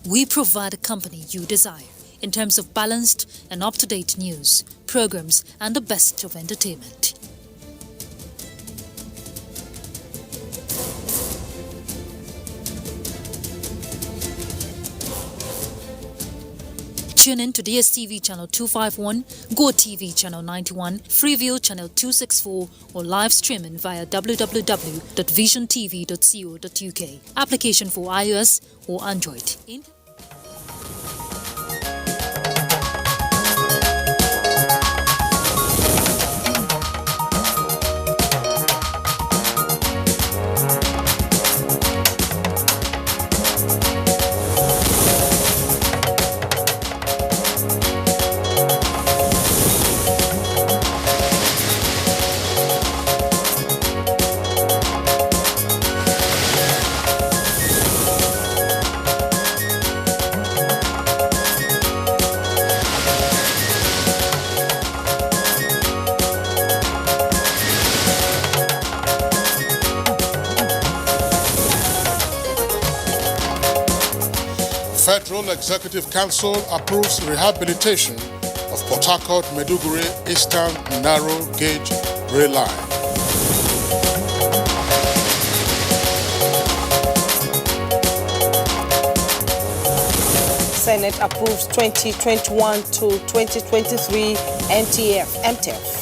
We provide a company you desire in terms of balanced and up-to-date news, programs, and the best of entertainment. Tune in to DSTV channel 251, GoTV channel 91, Freeview channel 264, or live streaming via www.visiontv.co.uk. Application for iOS or Android. Federal Executive Council approves rehabilitation of Port Harcourt-Maiduguri Eastern Narrow Gauge Rail Line. Senate approves 2021 to 2023 MTF.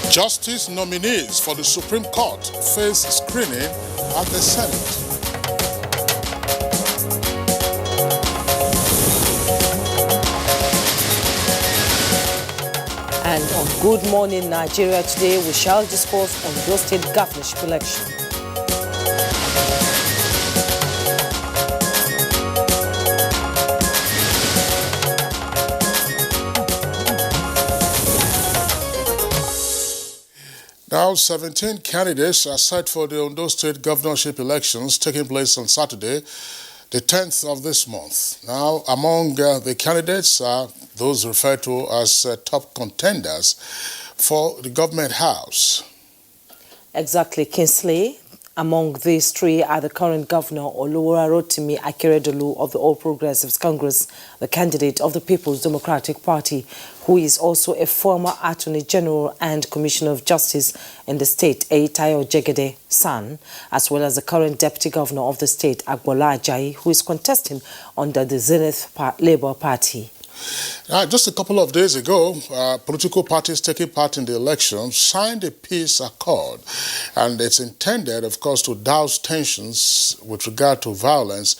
Justice nominees for the Supreme Court face screening at the Senate. And on Good Morning Nigeria today, we shall discuss Ondo State governorship election. Now, 17 candidates are set for the Ondo State governorship elections taking place on Saturday, the 10th of this month. Now, among the candidates are those referred to as top contenders for the government house. Exactly, Kingsley. Among these three are the current governor, Oluwarotimi Akeredolu of the All Progressives Congress, the candidate of the People's Democratic Party, who is also a former Attorney General and Commissioner of Justice in the state, Eitayo Jegede San, as well as the current Deputy Governor of the state, Agbola Ajayi, who is contesting under the Zenith Labour Party. Just a couple of days ago, political parties taking part in the election signed a peace accord, and it's intended, of course, to douse tensions with regard to violence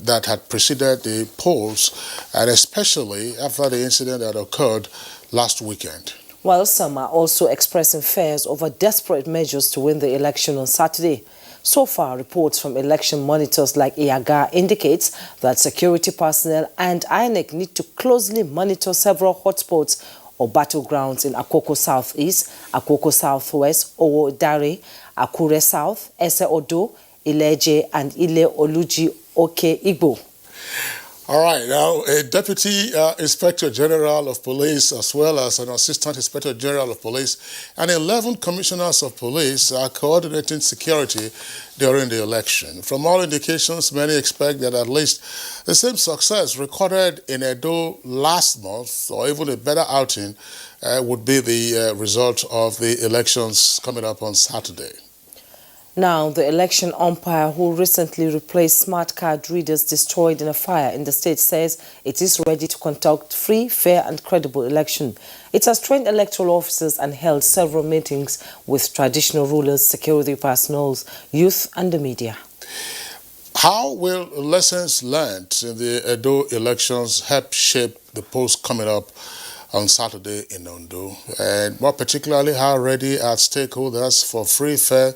that had preceded the polls, and especially after the incident that occurred last weekend. While some are also expressing fears over desperate measures to win the election on Saturday. So far, reports from election monitors like Iyaga indicates that security personnel and INEC need to closely monitor several hotspots or battlegrounds in Akoko Southeast, Akoko Southwest, Owo Dare, Akure South, Ese Odo, Ileje, and Ile Oluji Oke Igbo. All right, now a Deputy Inspector General of Police as well as an Assistant Inspector General of Police and 11 Commissioners of Police are coordinating security during the election. From all indications, many expect that at least the same success recorded in Edo last month, or even a better outing, would be the result of the elections coming up on Saturday. Now, the election umpire who recently replaced smart card readers destroyed in a fire in the state says it is ready to conduct free, fair and credible election. It has trained electoral officers and held several meetings with traditional rulers, security personnel, youth and the media. How will lessons learned in the Edo elections help shape the polls coming up on Saturday in Ondo? And more particularly, how ready are stakeholders for free, fair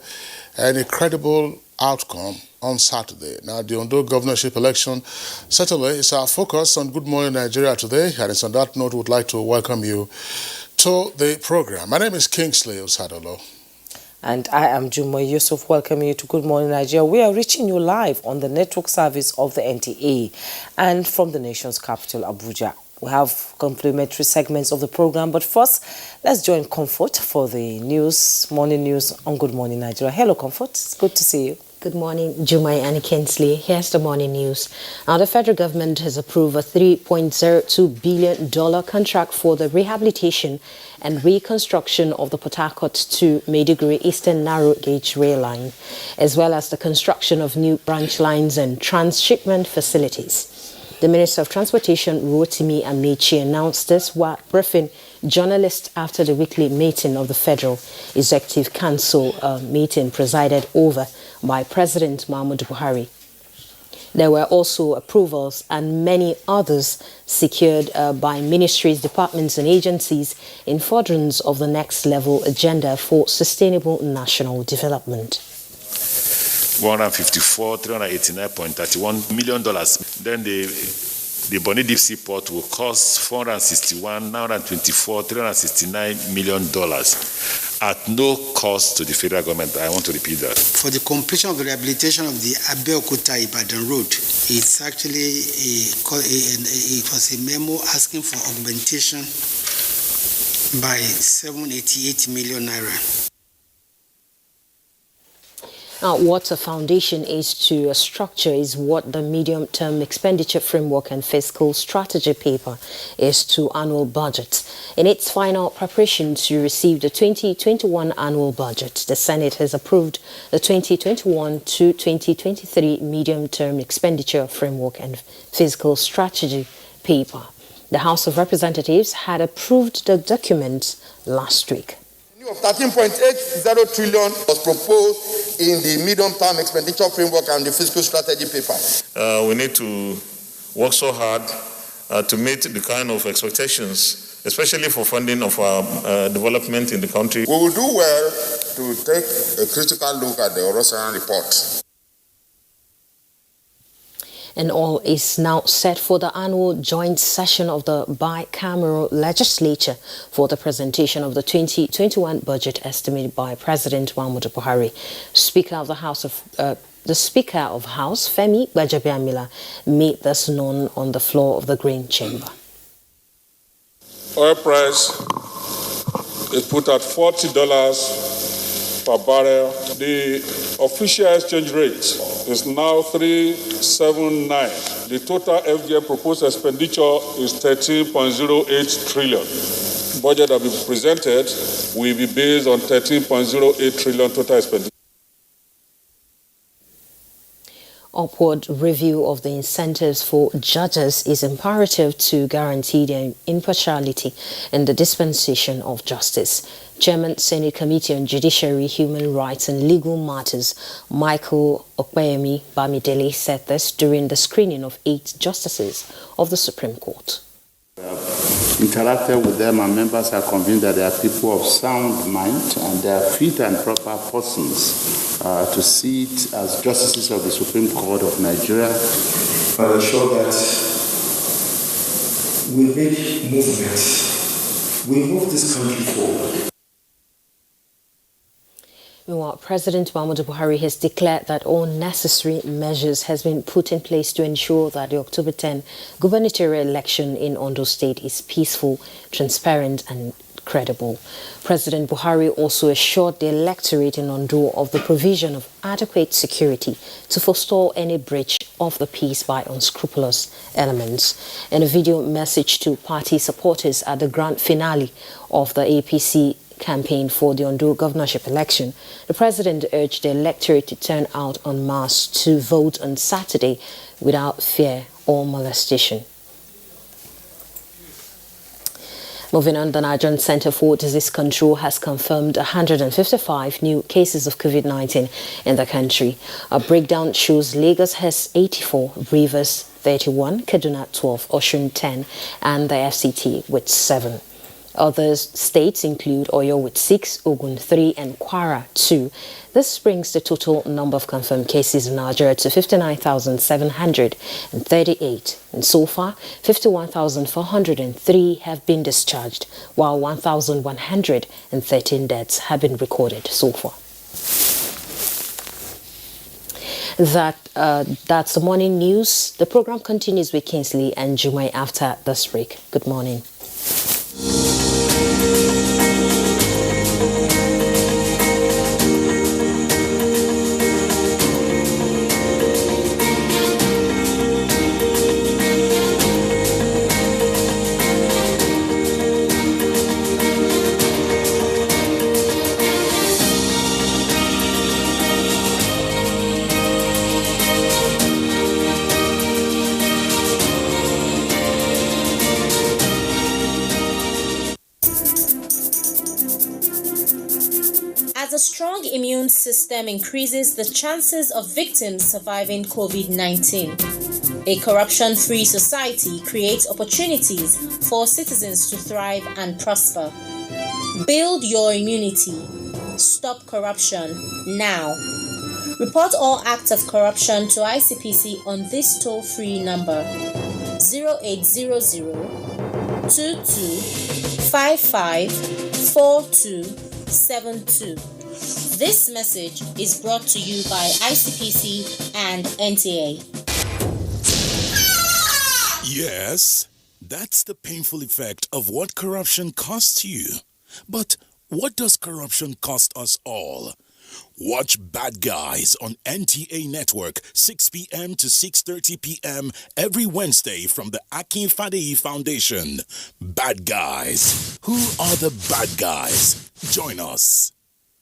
and a credible outcome on Saturday? Now, the Ondo governorship election certainly is our focus on Good Morning Nigeria today, and it's on that note we would like to welcome you to the program. My name is Kingsley Osadolo. And I am Jumo Yusuf, welcoming you to Good Morning Nigeria. We are reaching you live on the network service of the NTA and from the nation's capital, Abuja. We have complementary segments of the program, but first, let's join Comfort for the morning news on Good Morning Nigeria. Hello, Comfort. It's good to see you. Good morning, Jumai and Kinsley. Here's the morning news. Now, the federal government has approved a $3.02 billion contract for the rehabilitation and reconstruction of the Port Harcourt to Maiduguri Eastern Narrow Gauge Rail Line, as well as the construction of new branch lines and transshipment facilities. The Minister of Transportation, Rotimi Amechi, announced this while briefing journalists after the weekly meeting of the Federal Executive Council meeting presided over by President Muhammadu Buhari. There were also approvals and many others secured by ministries, departments and agencies in furtherance of the next level agenda for sustainable national development. $154,389.31 million. Then the Bonny Deep Seaport will cost $461,924,369 million at no cost to the federal government. I want to repeat that. For the completion of the rehabilitation of the Abeokuta-Ibadan Road, it's actually it was a memo asking for augmentation by 788 million naira. Now, what a foundation is to a structure is what the medium-term expenditure framework and fiscal strategy paper is to annual budget. In its final preparation to receive the 2021 annual budget, the Senate has approved the 2021 to 2023 medium-term expenditure framework and fiscal strategy paper. The House of Representatives had approved the document last week. Of 13.80 trillion was proposed in the medium-term expenditure framework and the fiscal strategy paper. We need to work so hard to meet the kind of expectations, especially for funding of our development in the country. We will do well to take a critical look at the Orosan report. And all is now set for the annual joint session of the bicameral legislature for the presentation of the 2021 budget estimated by President Muhammadu Buhari. Speaker of House, Femi Gbajabiamila, made this known on the floor of the Green Chamber. Oil price is put at $40 per barrel. The official exchange rate is now 379. The total FGM proposed expenditure is 13.08 trillion. The budget that will be presented will be based on 13.08 trillion total expenditure. Upward review of the incentives for judges is imperative to guarantee their impartiality in the dispensation of justice. Chairman, Senate Committee on Judiciary, Human Rights and Legal Matters, Michael Okpeyemi Bamidele, said this during the screening of 8 justices of the Supreme Court. Interacted with them, and members are convinced that they are people of sound mind and they are fit and proper persons to sit as justices of the Supreme Court of Nigeria. I'm sure that we make movement. We move this country forward. Meanwhile, President Muhammadu Buhari has declared that all necessary measures has been put in place to ensure that the October 10 gubernatorial election in Ondo State is peaceful, transparent and credible. President Buhari also assured the electorate in Ondo of the provision of adequate security to forestall any breach of the peace by unscrupulous elements. In a video message to party supporters at the grand finale of the APC campaign for the Ondo governorship election, the president urged the electorate to turn out en masse to vote on Saturday without fear or molestation. Moving on, the Nigerian Center for Disease Control has confirmed 155 new cases of COVID-19 in the country. A breakdown shows Lagos has 84, Rivers 31, Kaduna 12, Osun 10, and the FCT with 7. Other states include Oyo with 6, Ogun 3, and Kwara 2. This brings the total number of confirmed cases in Nigeria to 59,738. And so far, 51,403 have been discharged, while 1,113 deaths have been recorded so far. That That's the morning news. The program continues with Kingsley and Jumai after this break. Good morning. As a strong immune system increases the chances of victims surviving COVID-19, a corruption-free society creates opportunities for citizens to thrive and prosper. Build your immunity. Stop corruption now. Report all acts of corruption to ICPC on this toll-free number 0800 22 55 4272. This message is brought to you by ICPC and NTA. Yes, that's the painful effect of what corruption costs you. But what does corruption cost us all? Watch Bad Guys on NTA Network, 6 p.m. to 6:30 p.m. every Wednesday from the Akin Fadeyi Foundation. Bad Guys. Who are the bad guys? Join us.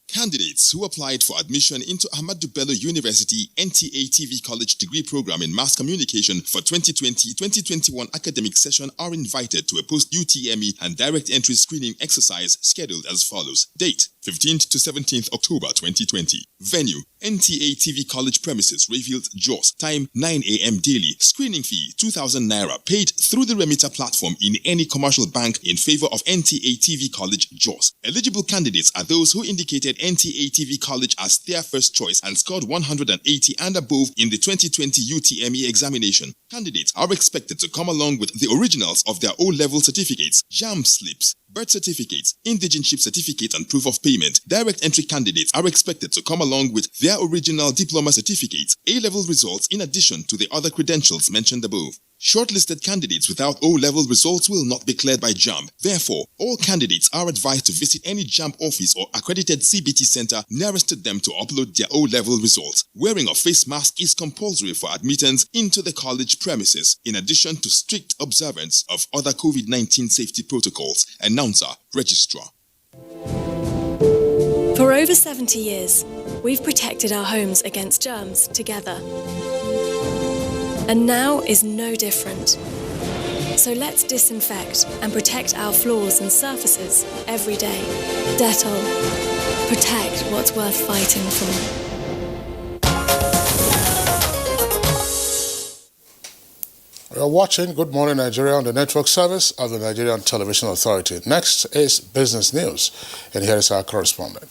Candidates who applied for admission into Ahmadu Bello University NTA TV College degree program in mass communication for 2020-2021 academic session are invited to a post-UTME and direct entry screening exercise scheduled as follows. Date: 15th to 17th October 2020. Venue: NTA TV College premises, Rayfield, Jos. Time: 9 a.m. daily. Screening fee: 2,000 naira, paid through the remitter platform in any commercial bank in favor of NTA TV College, Jos. Eligible candidates are those who indicated NTA TV College as their first choice and scored 180 and above in the 2020 UTME examination. Candidates are expected to come along with the originals of their O-level certificates, JAMB slips, birth certificates, indigenship certificate and proof of payment. Direct entry candidates are expected to come along with their original diploma certificates, A-level results in addition to the other credentials mentioned above. Shortlisted candidates without O-level results will not be cleared by JAMB. Therefore, all candidates are advised to visit any JAMB office or accredited CBT center nearest to them to upload their O-level results. Wearing a face mask is compulsory for admittance into the college premises, in addition to strict observance of other COVID-19 safety protocols. Announcer, Registrar. For over 70 years, we've protected our homes against germs together. And now is no different. So let's disinfect and protect our floors and surfaces every day. Dettol. Protect what's worth fighting for. You're watching Good Morning Nigeria on the network service of the Nigerian Television Authority. Next is business news, and here is our correspondent.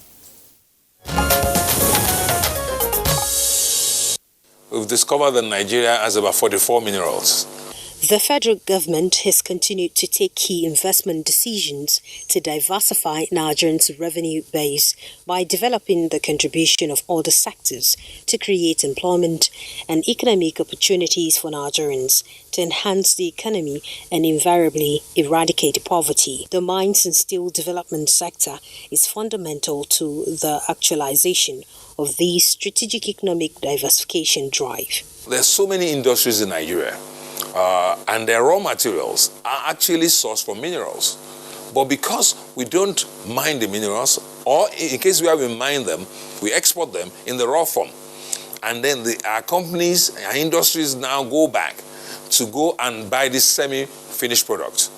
We've discovered that Nigeria has about 44 minerals. The federal government has continued to take key investment decisions to diversify Nigerians' revenue base by developing the contribution of other sectors to create employment and economic opportunities for Nigerians, to enhance the economy and invariably eradicate poverty. The mines and steel development sector is fundamental to the actualization of the strategic economic diversification drive. There are so many industries in Nigeria, and their raw materials are actually sourced from minerals. But because we don't mine the minerals, or in case we haven't mined them, we export them in the raw form. And then our companies, our industries now go back to go and buy this semi-finished product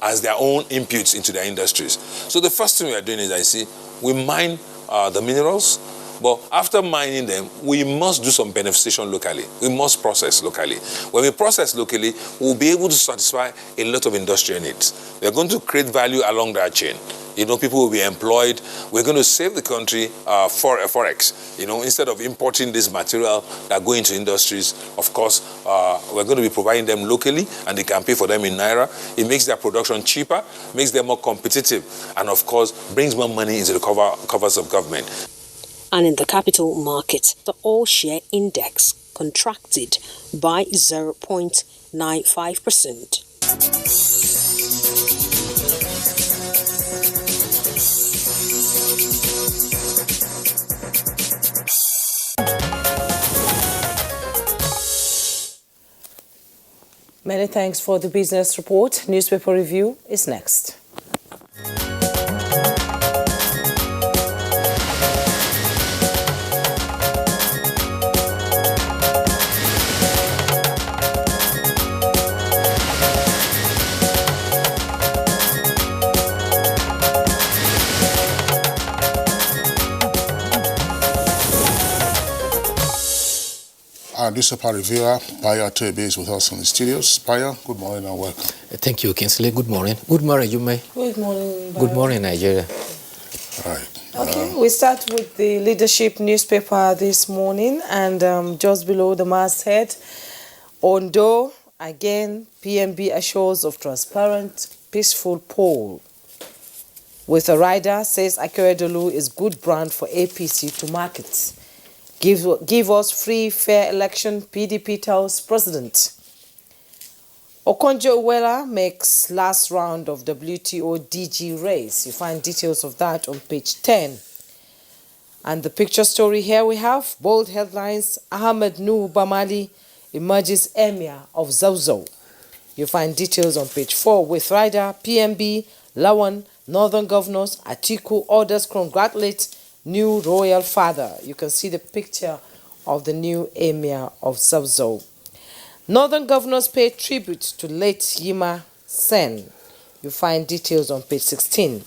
as their own inputs into their industries. So the first thing we are doing is, we mine the minerals, but after mining them, we must do some beneficiation locally. We must process locally. When we process locally, we'll be able to satisfy a lot of industrial needs. We are going to create value along that chain. People will be employed. We're going to save the country for forex. Instead of importing this material that go into industries, of course, we're going to be providing them locally, and they can pay for them in Naira. It makes their production cheaper, makes them more competitive, and of course, brings more money into the coffers of government. And in the capital market, the all-share index contracted by 0.95%. Many thanks for the business report. Newspaper review is next. Our newspaper reviewer, Bayo Toebe, is with us in the studios. Bayo, good morning and welcome. Thank you, Kinsley. Good morning. Good morning, Jummai. Good morning, Good morning, Nigeria. All right. Okay, we start with the leadership newspaper this morning, and just below the masthead, Ondo, again, PMB assures of transparent, peaceful poll. With a rider, says Akeredolu is good brand for APC to market. Give us free, fair election, PDP tells president. Okonjo-Iweala makes last round of WTO DG race. You find details of that on page 10. And the picture story here we have, bold headlines, Ahmed Nuhu Bamali emerges emir of Zauzau. You find details on page 4 with rider, PMB, Lawan, Northern Governors, Atiku orders congratulate new royal father. You can see the picture of the new emir of Zauzau. Northern governors pay tribute to late Yima Sen. You find details on page 16.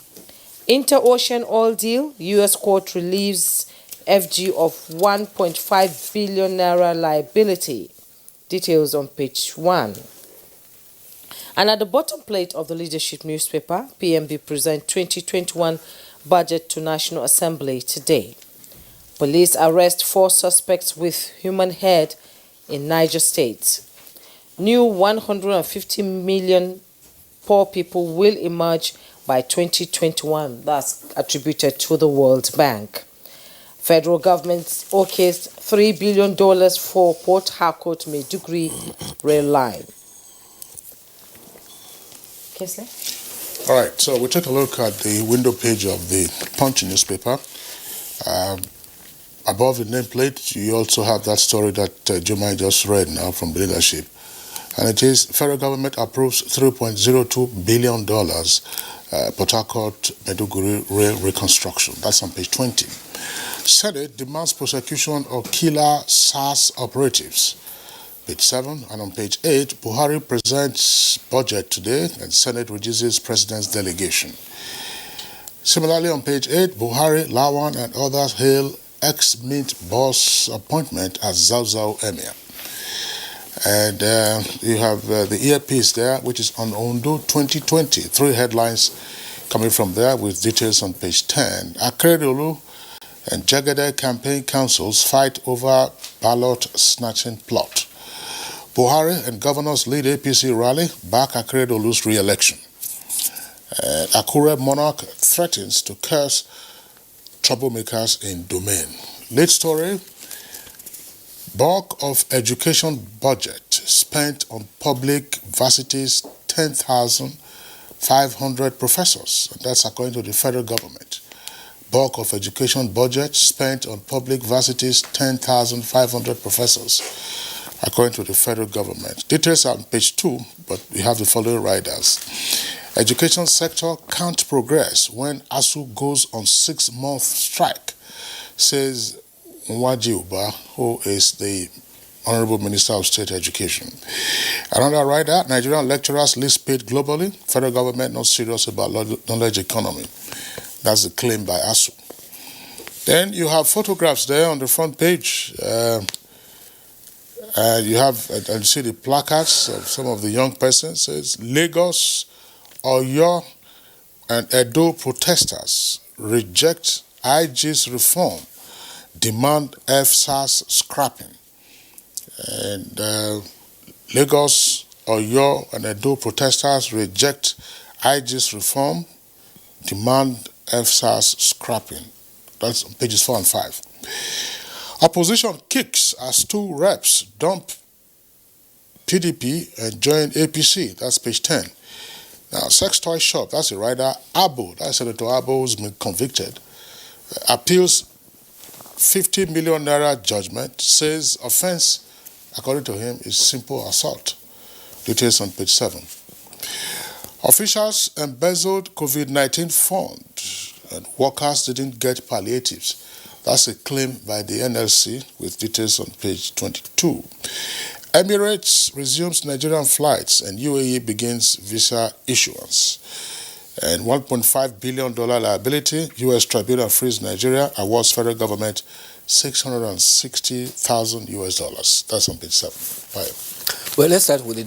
Inter-Ocean oil deal, U.S. court relieves FG of 1.5 billion naira liability. Details on page 1. And at the bottom plate of the leadership newspaper, PMB present 2021 budget to National Assembly today. Police arrest 4 suspects with human head in Niger State. New 150 million poor people will emerge by 2021. That's attributed to the World Bank. Federal government okays $3 billion for Port Harcourt Maiduguri rail line. Kesley? All right, so we take a look at the window page of the Punch newspaper. Above the nameplate, you also have that story that Jummai just read now from the leadership. And it is, federal government approves $3.02 billion Port Harcourt Maiduguri rail reconstruction. That's on page 20. Senate demands prosecution of killer SARS operatives. Page 7, and on page 8, Buhari presents budget today and Senate reduces president's delegation. Similarly, on page 8, Buhari, Lawan and others hail ex-Mint boss appointment as Zauzau Emir. And you have the earpiece there, which is on Ondo 2020. 3 headlines coming from there with details on page 10. Akeredolu and Jagade campaign councils fight over ballot snatching plot. Buhari and governors lead APC rally, back Akeredolu's re-election. Akure monarch threatens to curse troublemakers in domain. Late story, bulk of education budget spent on public varsities, 10,500 professors. And that's according to the federal government. Bulk of education budget spent on public varsities, 10,500 professors, according to the federal government. Details are on page 2, but we have the following riders. Education sector can't progress when ASU goes on 6-month strike, says Nwaji Uba, who is the Honorable Minister of State Education. Another rider, Nigerian lecturers least paid globally, federal government not serious about knowledge economy. That's the claim by ASU. Then you have photographs there on the front page. You have, and you see the placards of some of the young persons. It says, Lagos, Oyo, and Edo protesters reject IG's reform, demand FSAS scrapping. And Lagos, Oyo, and Edo protesters reject IG's reform, demand FSAS scrapping. That's on pages 4 and 5. Opposition kicks as two reps dump PDP and join APC. That's page 10. Now, sex toy shop, that's the writer Abo, that's Senator Abo, who's been convicted, appeals 50 million naira judgment, says offense, according to him, is simple assault. Details on page 7. Officials embezzled COVID-19 fund and workers didn't get palliatives. That's a claim by the NLC with details on page 22. Emirates resumes Nigerian flights and UAE begins visa issuance. And $1.5 billion liability, U.S. tribunal frees Nigeria, awards federal government $660,000. That's on page 7. Bye. Well, let's start with the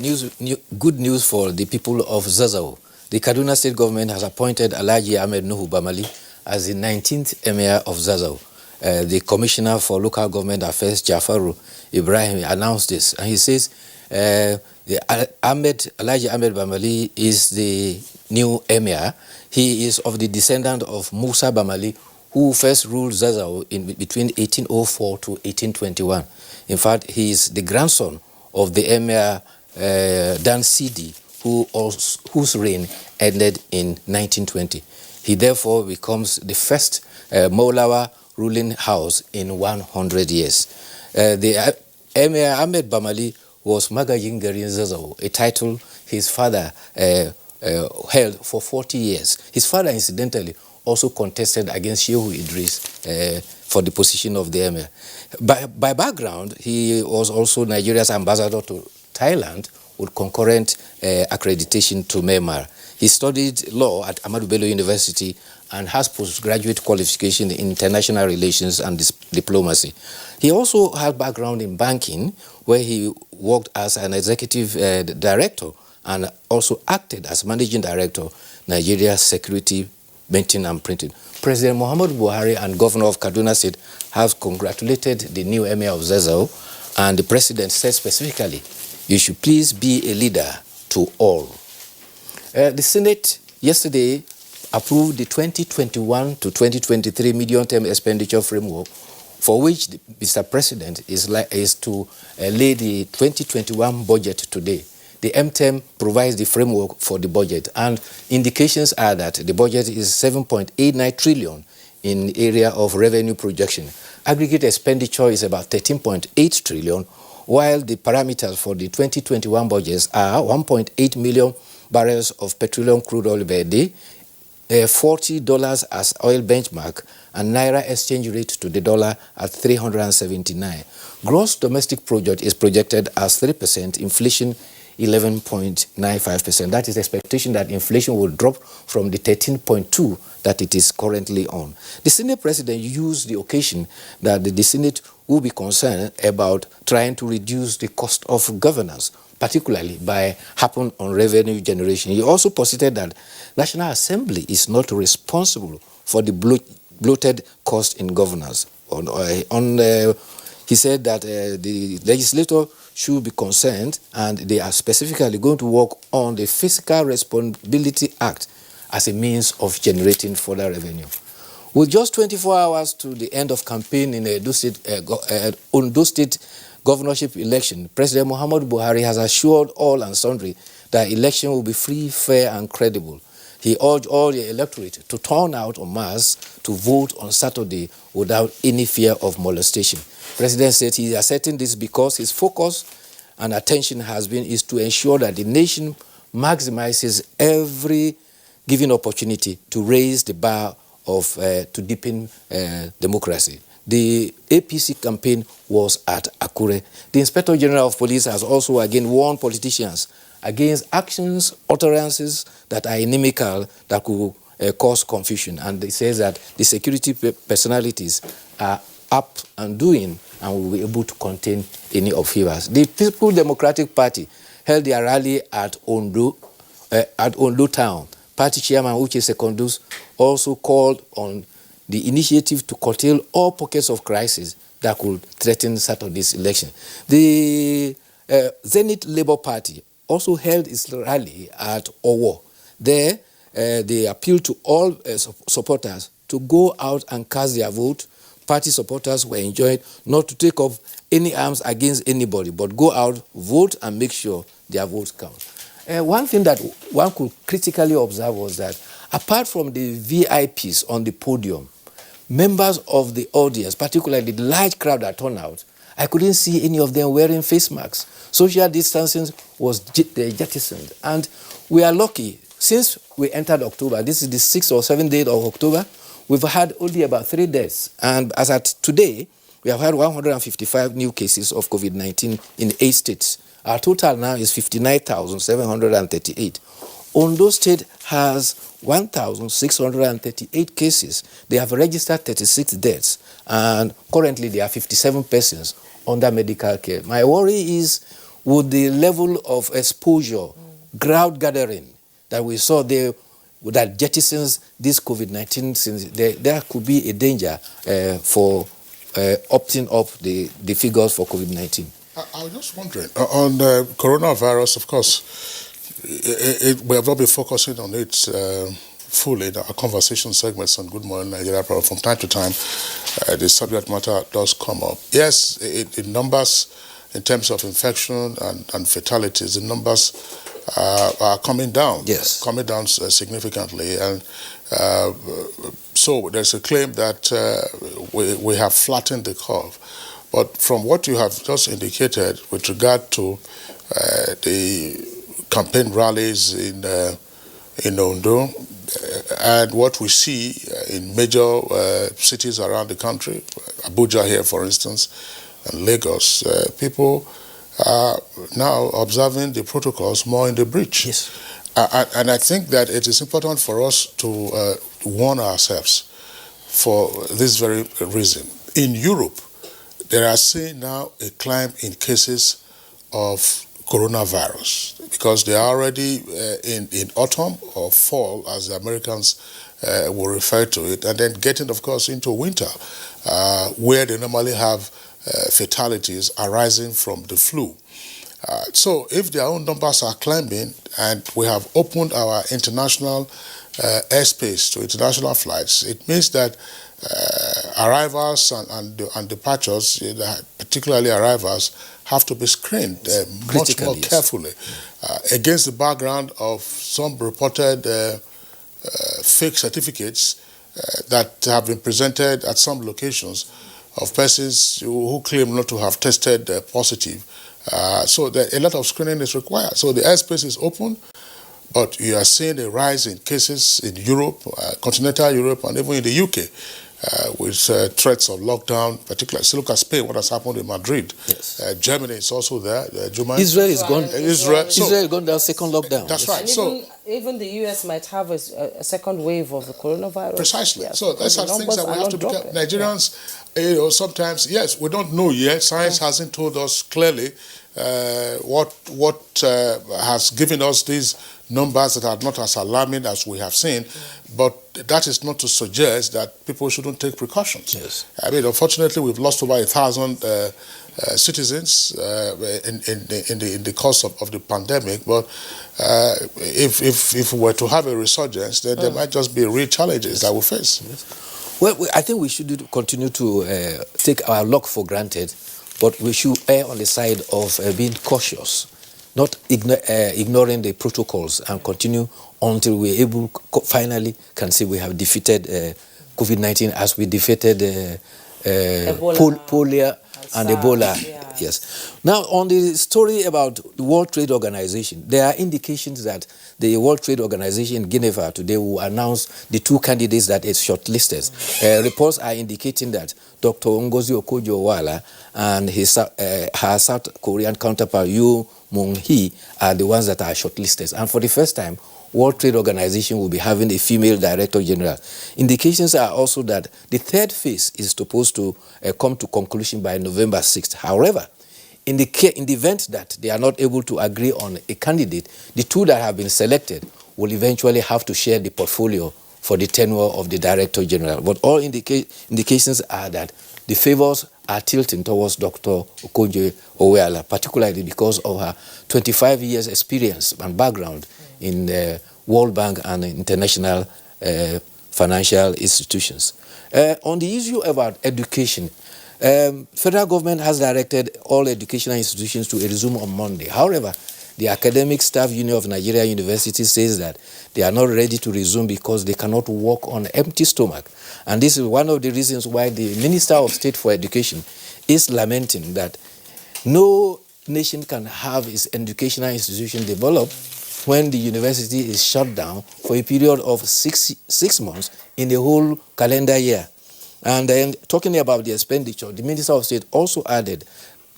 good news for the people of Zazzau. The Kaduna State government has appointed Alhaji Ahmed Nuhu Bamali as the 19th Emir of Zazzau. The Commissioner for Local Government Affairs, Jafaru Ibrahim, announced this. And he says Alhaji Ahmed Bamali is the new Emir. He is of the descendant of Musa Bamali, who first ruled Zazzau between 1804 to 1821. In fact, he is the grandson of the Emir Dan Sidi, whose reign ended in 1920. He therefore becomes the first Maulawa ruling house in 100 years. The Emir Ahmed Bamali was Magajin Garin Zazzau, a title his father held for 40 years. His father, incidentally, also contested against Shehu Idris for the position of the Emir. By background, he was also Nigeria's ambassador to Thailand with concurrent accreditation to Myanmar. He studied law at Ahmadu Bello University and has postgraduate qualification in international relations and diplomacy. He also had background in banking, where he worked as an executive director and also acted as managing director, Nigeria Security, Minting and Printing. President Muhammadu Buhari and Governor of Kaduna State have congratulated the new Emir of Zazzau, and the President said specifically, "You should please be a leader to all." The Senate yesterday approved the 2021 to 2023 medium-term expenditure framework, for which Mr. President is to lay the 2021 budget today. The MTEM provides the framework for the budget, and indications are that the budget is 7.89 trillion in the area of revenue projection. Aggregate expenditure is about 13.8 trillion, while the parameters for the 2021 budgets are 1.8 million barrels of petroleum crude oil per day, $40 as oil benchmark, and Naira exchange rate to the dollar at 379. Gross domestic product is projected as 3%, inflation 11.95%. That is the expectation that inflation will drop from the 13.2 that it is currently on. The Senate President used the occasion that the Senate will be concerned about trying to reduce the cost of governance, particularly by happen on revenue generation. He also posited that National Assembly is not responsible for the bloated cost in governance. He said that the legislator should be concerned, and they are specifically going to work on the Fiscal Responsibility Act as a means of generating further revenue. With just 24 hours to the end of campaign in the Ondo State governorship election, President Muhammadu Buhari has assured all and sundry that election will be free, fair, and credible. He urged all the electorate to turn out en masse to vote on Saturday without any fear of molestation. The President said he is asserting this because his focus and attention is to ensure that the nation maximizes every given opportunity to raise the bar of to deepen democracy. The APC campaign was at Akure. The Inspector General of Police has also again warned politicians against actions, utterances that are inimical, that could cause confusion. And he says that the security personalities are up and doing and will be able to contain any upheavals. The People Democratic Party held their rally at Ondo town. Party chairman Uche Secondus also called on the initiative to curtail all pockets of crisis that could threaten Saturday's election. The Zenith Labour Party also held its rally at Owo. There, they appealed to all supporters to go out and cast their vote party supporters were enjoined not to take up any arms against anybody, but go out, vote, and make sure their votes count. One thing that one could critically observe was that apart from the VIPs on the podium, members of the audience, particularly the large crowd that turned out, I couldn't see any of them wearing face masks. Social distancing was jettisoned. And we are lucky. Since we entered October, this is the 6th or 7th day of October, we've had only about 3 deaths. And as at today, we have had 155 new cases of COVID-19 in 8 states. Our total now is 59,738. Ondo State has 1,638 cases. They have registered 36 deaths, and currently there are 57 persons under medical care. My worry is with the level of exposure, crowd gathering that we saw there, that jettisons this COVID-19, since there could be a danger for opting up the figures for COVID-19. I was just wondering, on the coronavirus, of course, we have not been focusing on it fully in our conversation segments on Good Morning Nigeria, but from time to time, the subject matter does come up. Yes, in numbers, in terms of infection and fatalities, the numbers are coming down. Yes. Coming down significantly. And so there's a claim that we have flattened the curve. But from what you have just indicated with regard to the campaign rallies in Ondo and what we see in major cities around the country, Abuja here, for instance, and Lagos, people are now observing the protocols more in the breach. Yes. And I think that it is important for us to warn ourselves for this very reason. In Europe, there are seeing now a climb in cases of coronavirus because they are already in autumn or fall, as the Americans will refer to it, and then getting, of course, into winter, where they normally have fatalities arising from the flu. So if their own numbers are climbing and we have opened our international airspace to international flights, it means that arrivals and departures, particularly arrivals, have to be screened much more carefully against the background of some reported fake certificates that have been presented at some locations of persons who claim not to have tested positive. So a lot of screening is required. So the airspace is open, but you are seeing a rise in cases in Europe, continental Europe, and even in the UK, with threats of lockdown, particularly. So look at Spain, what has happened in Madrid. Yes. Germany is also there. Israel is gone. Israel gone down second lockdown. That's right. And even the US might have a second wave of the coronavirus. Precisely. Yeah, so those are things that we have to be careful. Nigerians, sometimes, yes, we don't know yet. Science hasn't told us clearly what has given us these numbers that are not as alarming as we have seen, but that is not to suggest that people shouldn't take precautions. Yes. I mean, unfortunately, we've lost over 1,000 citizens in the course of the pandemic, but if we were to have a resurgence, then there might just be real challenges that we face. Yes. Well, I think we should continue to take our luck for granted, but we should err on the side of being cautious, not ignoring the protocols, and continue until we're able, finally, can say we have defeated COVID-19 as we defeated polio and Ebola. Yeah. Yes. Now, on the story about the World Trade Organization, there are indications that the World Trade Organization in Geneva today will announce the 2 candidates that is shortlisted. Reports are indicating that Dr. Ngozi Okonjo-Iweala and her South Korean counterpart, Yoo Moon-hee, are the ones that are shortlisted. And for the first time, World Trade Organization will be having a female director general. Indications are also that the 3rd phase is supposed to come to conclusion by November 6th. However, in the event that they are not able to agree on a candidate, the 2 that have been selected will eventually have to share the portfolio for the tenure of the director general. But all indications are that the favors are tilting towards Dr. Okonjo-Iweala, particularly because of her 25 years experience and background in the World Bank and international financial institutions. On the issue about education, federal government has directed all educational institutions to resume on Monday. However, the Academic Staff Union of Nigerian Universities says that they are not ready to resume because they cannot work on empty stomach. And this is one of the reasons why the Minister of State for Education is lamenting that no nation can have its educational institution developed when the university is shut down for a period of six months in the whole calendar year. And then talking about the expenditure, the Minister of State also added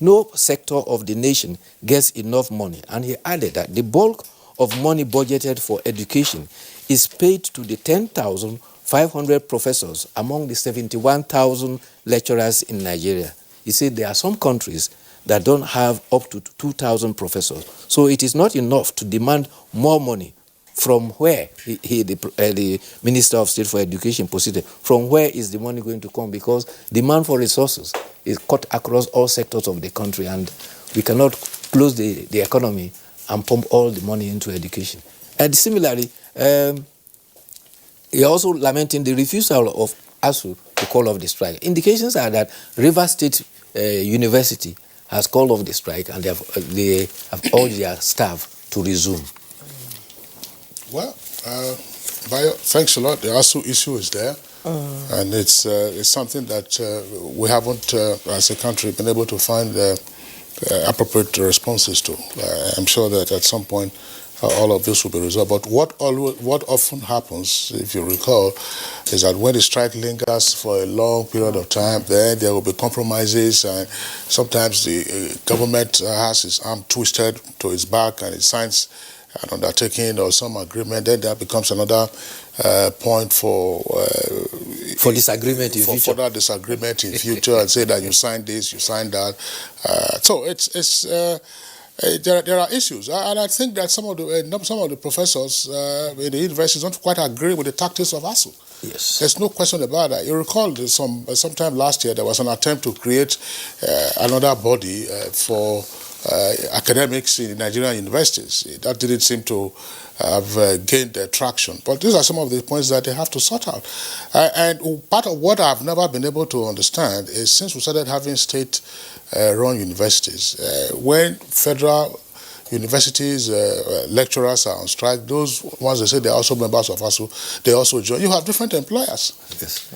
no sector of the nation gets enough money. And he added that the bulk of money budgeted for education is paid to the 10,500 professors among the 71,000 lecturers in Nigeria. He said there are some countries that don't have up to 2,000 professors. So it is not enough to demand more money. From where, the Minister of State for Education proceeded, from where is the money going to come? Because demand for resources is cut across all sectors of the country, and we cannot close the economy and pump all the money into education. And similarly, he also lamenting the refusal of ASU to call off the strike. Indications are that Rivers State University has called off the strike, and they have urged their staff to resume. Well, thanks a lot. The ASU issue is there, and it's something that we haven't, as a country, been able to find appropriate responses to. I'm sure that at some point all of this will be resolved. But what often happens, if you recall, is that when the strike lingers for a long period of time, then there will be compromises, and sometimes the government has its arm twisted to its back and it signs an undertaking or some agreement. Then that becomes another point for disagreement in future. For that disagreement in future, and say that you signed this, you signed that. So there are issues, and I think that some of the professors in the universities don't quite agree with the tactics of ASU. Yes, there's no question about that. You recall sometime last year there was an attempt to create another body for academics in Nigerian universities. That didn't seem to have gained traction. But these are some of the points that they have to sort out. And part of what I've never been able to understand is, since we started having state-run universities, when federal universities lecturers are on strike, those ones they say they're also members of ASU, they also join. You have different employers. Yes.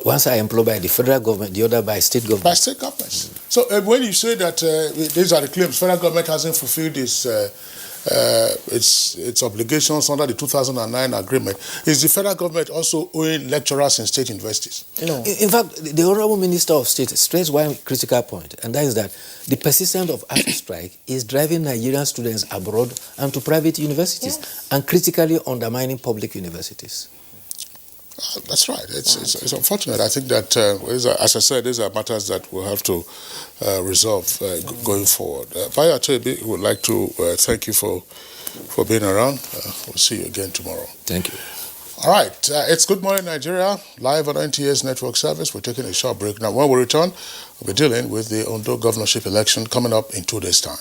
Once are employed by the federal government, the other by state government. By state governments. So when you say that these are the claims, federal government hasn't fulfilled its obligations under the 2009 agreement, is the federal government also owing lecturers in state universities? No. In fact, the Honorable Minister of State stressed one critical point, and that is that the persistence of ASU strike is driving Nigerian students abroad and to private universities, and critically undermining public universities. That's right. It's unfortunate. I think that, as I said, these are matters that we'll have to resolve going forward. Vaya Tebi, we would like to thank you for being around. We'll see you again tomorrow. Thank you. All right. It's Good Morning Nigeria, live on NTA's network service. We're taking a short break. Now, when we return, we'll be dealing with the Ondo governorship election coming up in 2 days' time.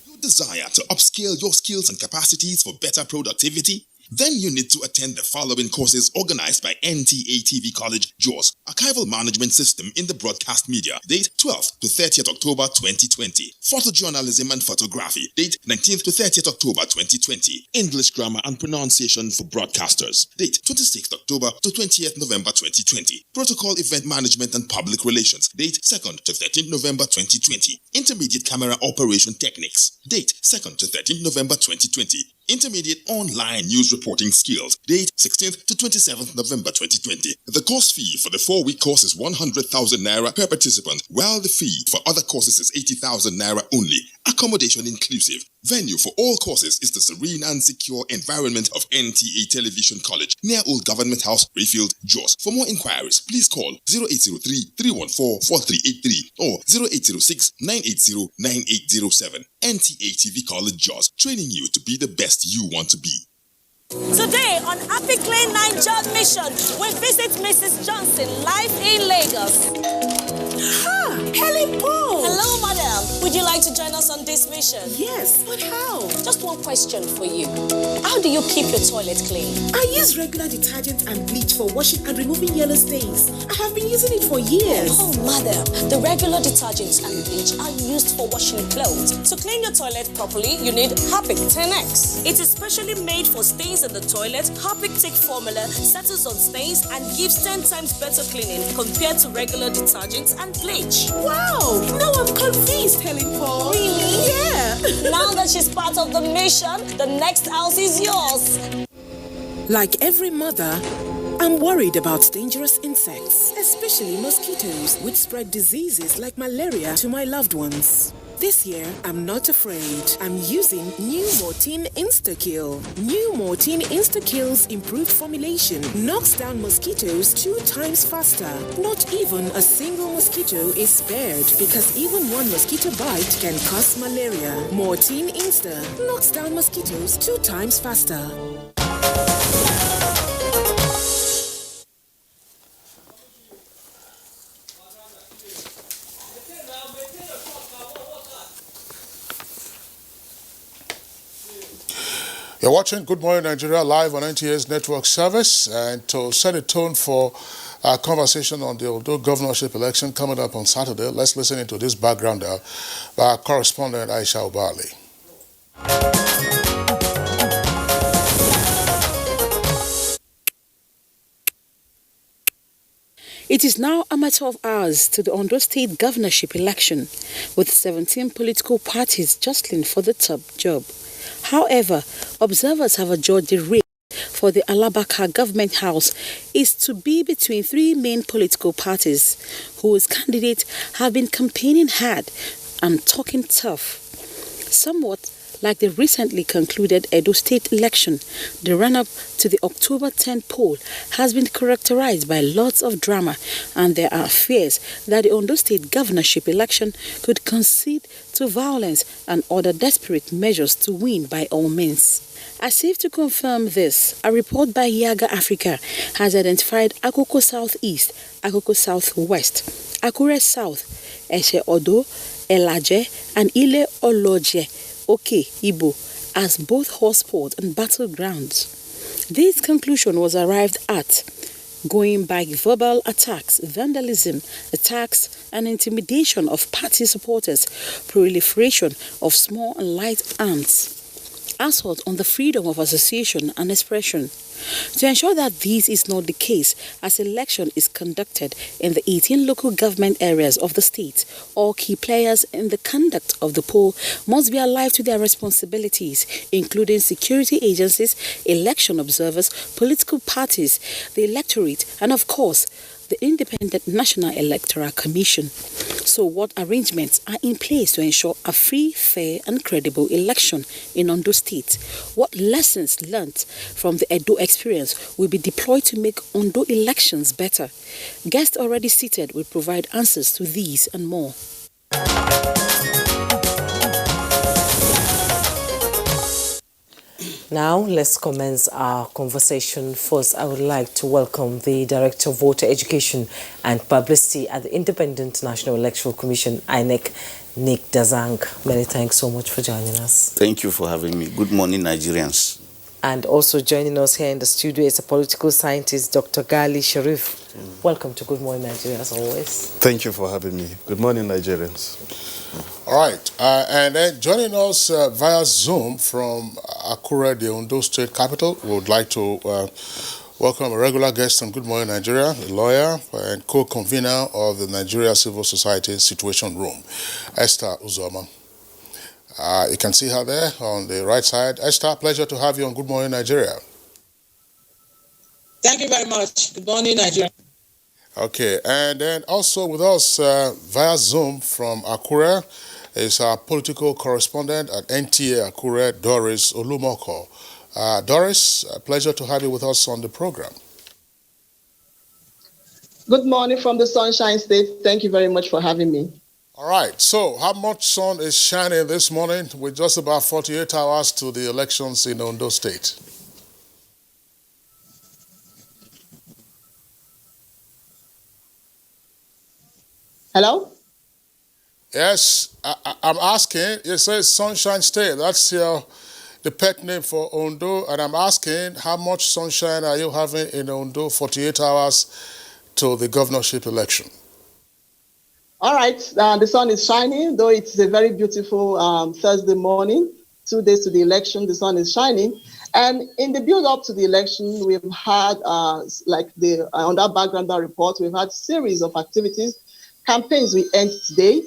You desire to upscale your skills and capacities for better productivity? Then you need to attend the following courses organized by NTA TV College, JOS, Archival Management System in the Broadcast Media, date 12th to 30th October 2020. Photojournalism and Photography, date 19th to 30th October 2020. English Grammar and Pronunciation for Broadcasters, date 26th October to 20th November 2020. Protocol Event Management and Public Relations, date 2nd to 13th November 2020. Intermediate Camera Operation Techniques, date 2nd to 13th November 2020. Intermediate Online News Reporting Skills, date 16th to 27th November 2020. The course fee for the 4-week course is 100,000 naira per participant, while the fee for other courses is 80,000 naira only. Accommodation inclusive. Venue for all courses is the serene and secure environment of NTA Television College, near Old Government House, Rayfield, Jos. For more inquiries, please call 0803-314-4383 or 0806-980-9807. NTA TV College, Jos, training you to be the best you want to be. Today on Happy Clean Nigeria Mission, we visit Mrs. Johnson live in Lagos. Helen Paul! Hello, madam. Would you like to join us on this mission? Yes, but how? Just one question for you. How do you keep your toilet clean? I use regular detergent and bleach for washing and removing yellow stains. I have been using it for years. Oh, madam. The regular detergents and bleach are used for washing clothes. To clean your toilet properly, you need Harpic 10X. It is specially made for stains in the toilet. Harpic Thick formula settles on stains and gives 10 times better cleaning compared to regular detergents and bleach. Wow! Now I'm convinced, Helen Paul. Really? Yeah. Now that she's part of the mission, the next house is yours. Like every mother, I'm worried about dangerous insects, especially mosquitoes, which spread diseases like malaria to my loved ones. This year, I'm not afraid. I'm using New Mortein Insta-Kill. New Mortein Insta-Kill's improved formulation knocks down mosquitoes 2 times faster. Not even a single mosquito is spared because even one mosquito bite can cause malaria. Mortein Insta knocks down mosquitoes 2 times faster. You're watching Good Morning Nigeria live on NTA's network service, and to set a tone for our conversation on the Ondo governorship election coming up on Saturday, let's listen into this backgrounder by our correspondent Aisha Obali. It is now a matter of hours to the Ondo State governorship election, with 17 political parties jostling for the top job. However, observers have adjudged the race for the Alabaka government house is to be between 3 main political parties, whose candidates have been campaigning hard and talking tough. Somewhat like the recently concluded Edo State election, the run-up to the October 10 poll has been characterized by lots of drama, and there are fears that the Ondo State governorship election could concede to violence and other desperate measures to win by all means. As if to confirm this, a report by Yaga Africa has identified Akoko Southeast, Akoko Southwest, Akure South, Eshe Odo, Elaje, and Ile Oloje Oke Ibo as both hotspot and battlegrounds. This conclusion was arrived at going by verbal attacks, vandalism, attacks, and intimidation of party supporters, proliferation of small and light arms, assault on the freedom of association and expression. To ensure that this is not the case, as election is conducted in the 18 local government areas of the state, all key players in the conduct of the poll must be alive to their responsibilities, including security agencies, election observers, political parties, the electorate, and of course, the Independent National Electoral Commission. So what arrangements are in place to ensure a free, fair and credible election in Ondo State? What lessons learnt from the Edo experience will be deployed to make Ondo elections better? Guests already seated will provide answers to these and more. Now, let's commence our conversation. First, I would like to welcome the Director of Voter Education and Publicity at the Independent National Electoral Commission, INEC, Nick Dazang. Many thanks so much for joining us. Thank you for having me. Good morning, Nigerians. And also joining us here in the studio is a political scientist, Dr. Gali Sharif. Welcome to Good Morning Nigeria, as always. Thank you for having me. Good morning, Nigerians. All right, and then joining us via Zoom from Akure, the Ondo State capital, we would like to welcome a regular guest on Good Morning Nigeria, a lawyer and co-convener of the Nigeria Civil Society Situation Room, Esther Uzoma. You can see her there on the right side. Esther, pleasure to have you on Good Morning Nigeria. Thank you very much. Good morning, Nigeria. Okay, and then also with us via Zoom from Akure is our political correspondent at NTA Akure, Doris Olumoko. Doris, a pleasure to have you with us on the program. Good morning from the Sunshine State. Thank you very much for having me. All right, so how much sun is shining this morning with just about 48 hours to the elections in Ondo State? Hello? Yes, I'm asking, it says Sunshine State. That's the pet name for Ondo. And I'm asking, how much sunshine are you having in Ondo 48 hours to the governorship election? All right, the sun is shining, though it's a very beautiful Thursday morning, 2 days to the election, the sun is shining. And in the build up to the election, we've had, on that background report, we've had series of activities, campaigns we end today.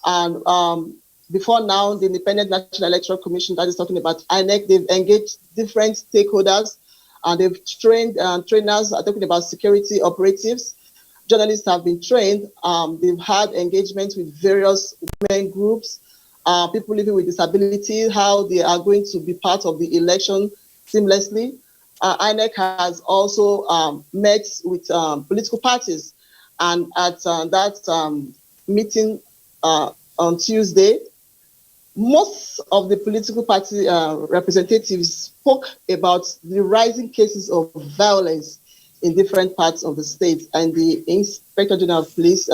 And before now, the Independent National Electoral Commission that is talking about INEC, they've engaged different stakeholders, and they've trained trainers are talking about security operatives. Journalists have been trained. They've had engagement with various women groups, people living with disability, how they are going to be part of the election seamlessly. INEC has also met with political parties, and at that meeting on Tuesday, most of the political party representatives spoke about the rising cases of violence in different parts of the state, and the Inspector General of Police,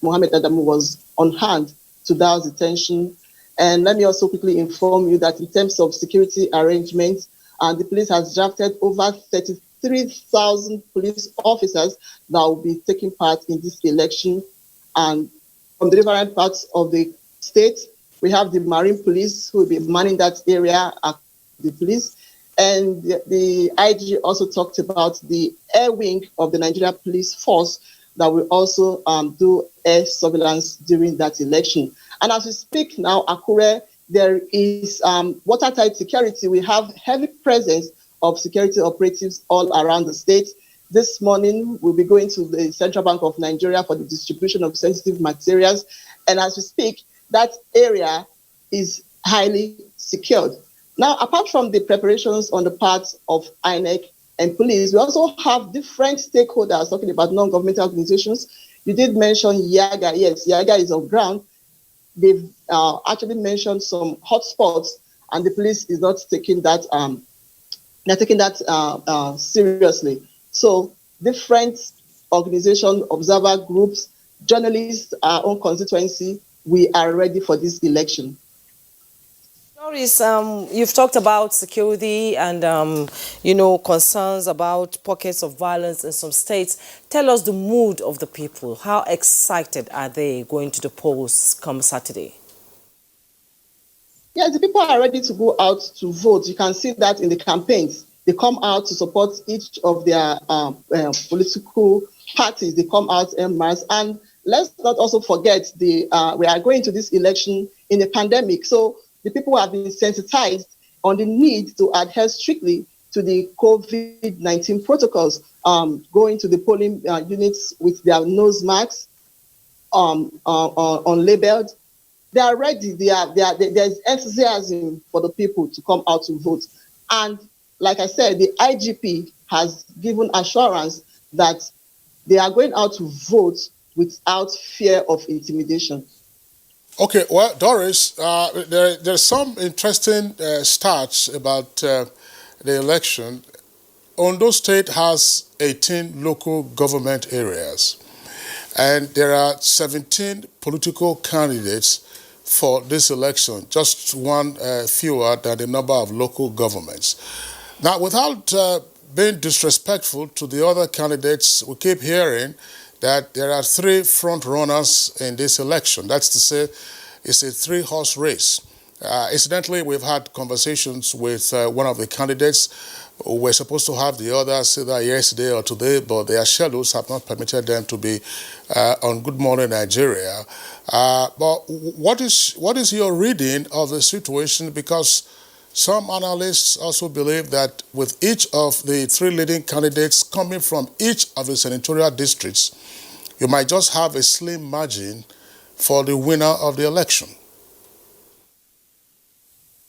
Mohammed Adamu, was on hand to douse the tension. And let me also quickly inform you that in terms of security arrangements, the police has drafted over 33,000 police officers that will be taking part in this election. And from the different parts of the state, we have the Marine Police who will be manning that area, the police. And the IG also talked about the air wing of the Nigeria Police Force that will also do air surveillance during that election. And as we speak now, Akure, there is watertight security. We have heavy presence of security operatives all around the state. This morning, we'll be going to the Central Bank of Nigeria for the distribution of sensitive materials. And as we speak, that area is highly secured. Now, apart from the preparations on the part of INEC and police, we also have different stakeholders talking about non-governmental organizations. You did mention Yaga. Yes, Yaga is on ground. They've actually mentioned some hotspots, and the police is not taking that. They're taking that seriously. So, different organizations, observer groups, journalists, our own constituency, we are ready for this election. Doris, you've talked about security and, concerns about pockets of violence in some states. Tell us the mood of the people. How excited are they going to the polls come Saturday? Yes, the people are ready to go out to vote. You can see that in the campaigns. They come out to support each of their political parties. They come out en masse. And let's not also forget, we are going to this election in a pandemic. So the people have been sensitized on the need to adhere strictly to the COVID-19 protocols, going to the polling units with their nose masks unlabeled. They are ready. There's enthusiasm for the people to come out to vote. And like I said, the IGP has given assurance that they are going out to vote without fear of intimidation. Okay, well, Doris, there's some interesting stats about the election. Ondo State has 18 local government areas, and there are 17 political candidates for this election, just one fewer than the number of local governments. Now, without being disrespectful to the other candidates, we keep hearing that there are 3 front runners in this election. That's to say, it's a 3-horse race. Incidentally, we've had conversations with one of the candidates. We're supposed to have the others either yesterday or today, but their schedules have not permitted them to be on Good Morning Nigeria. But what is your reading of the situation? Because some analysts also believe that with each of the 3 leading candidates coming from each of the senatorial districts, you might just have a slim margin for the winner of the election.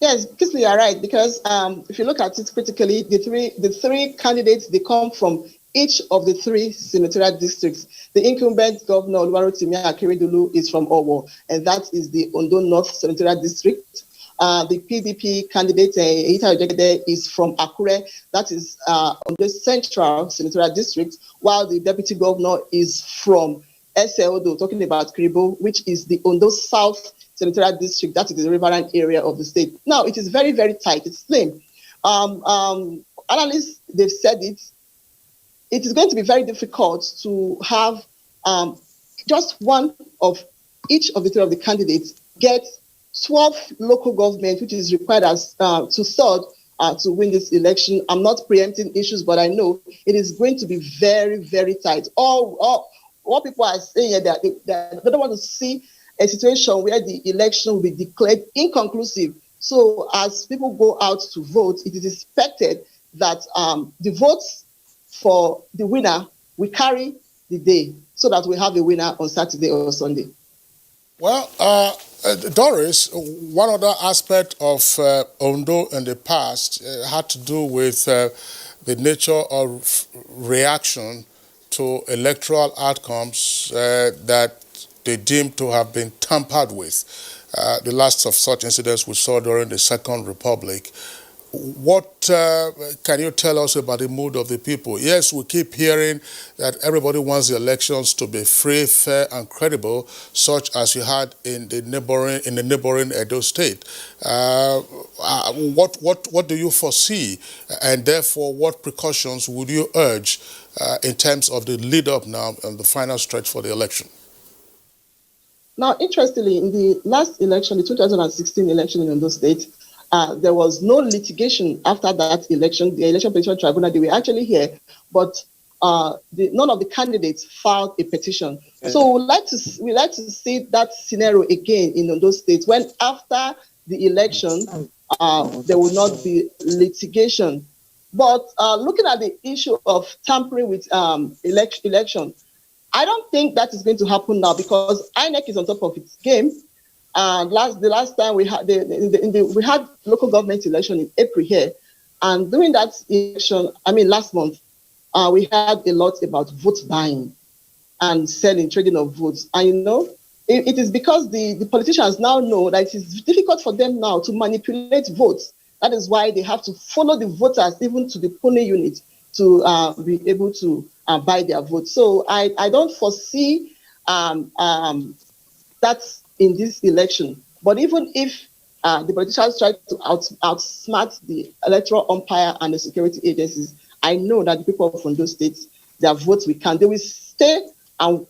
Yes, Kisley, you're right, because if you look at it critically, the three candidates, they come from each of the 3 senatorial districts. The incumbent governor, Oluwarotimi Akeredolu, is from Owo, and that is the Ondo North Senatorial District. The PDP candidate, Eita Ojegede, is from Akure, that is Ondo Central Senatorial District, while the deputy governor is from Ondo, talking about Kribo, which is the Ondo South Senatorial District, that is the Riverine area of the state. Now, it is very, very tight. It's slim. Analysts, they've said it. It is going to be very difficult to have just one of each of the three of the candidates get 12 local government, which is required as two-thirds to win this election. I'm not preempting issues, but I know it is going to be very, very tight. What people are saying is that they don't want to see a situation where the election will be declared inconclusive. So as people go out to vote, it is expected that the votes for the winner will carry the day so that we have a winner on Saturday or Sunday. Well, Doris, one other aspect of Ondo in the past had to do with the nature of reaction to electoral outcomes that they deemed to have been tampered with. The last of such incidents we saw during the Second Republic. What can you tell us about the mood of the people? Yes, we keep hearing that everybody wants the elections to be free, fair, and credible, such as you had in the neighboring Edo State. What do you foresee, and therefore, what precautions would you urge in terms of the lead-up now and the final stretch for the election? Now, interestingly, in the last election, the 2016 election in Ondo State, there was no litigation after that election. The Election Petition Tribunal, they were actually here, but none of the candidates filed a petition. So we'd like to see that scenario again in Ondo State, when after the election, there will not be litigation. But looking at the issue of tampering with election, I don't think that is going to happen now, because INEC is on top of its game. The last time we had we had local government election in April here, and during that election, last month, we had a lot about vote buying and trading of votes. And it is because the politicians now know that it is difficult for them now to manipulate votes. That is why they have to follow the voters even to the polling unit to be able to buy their votes. So I don't foresee that in this election. But even if the politicians try to outsmart the electoral umpire and the security agencies, I know that the people of Ondo State, their votes will count. They will stay and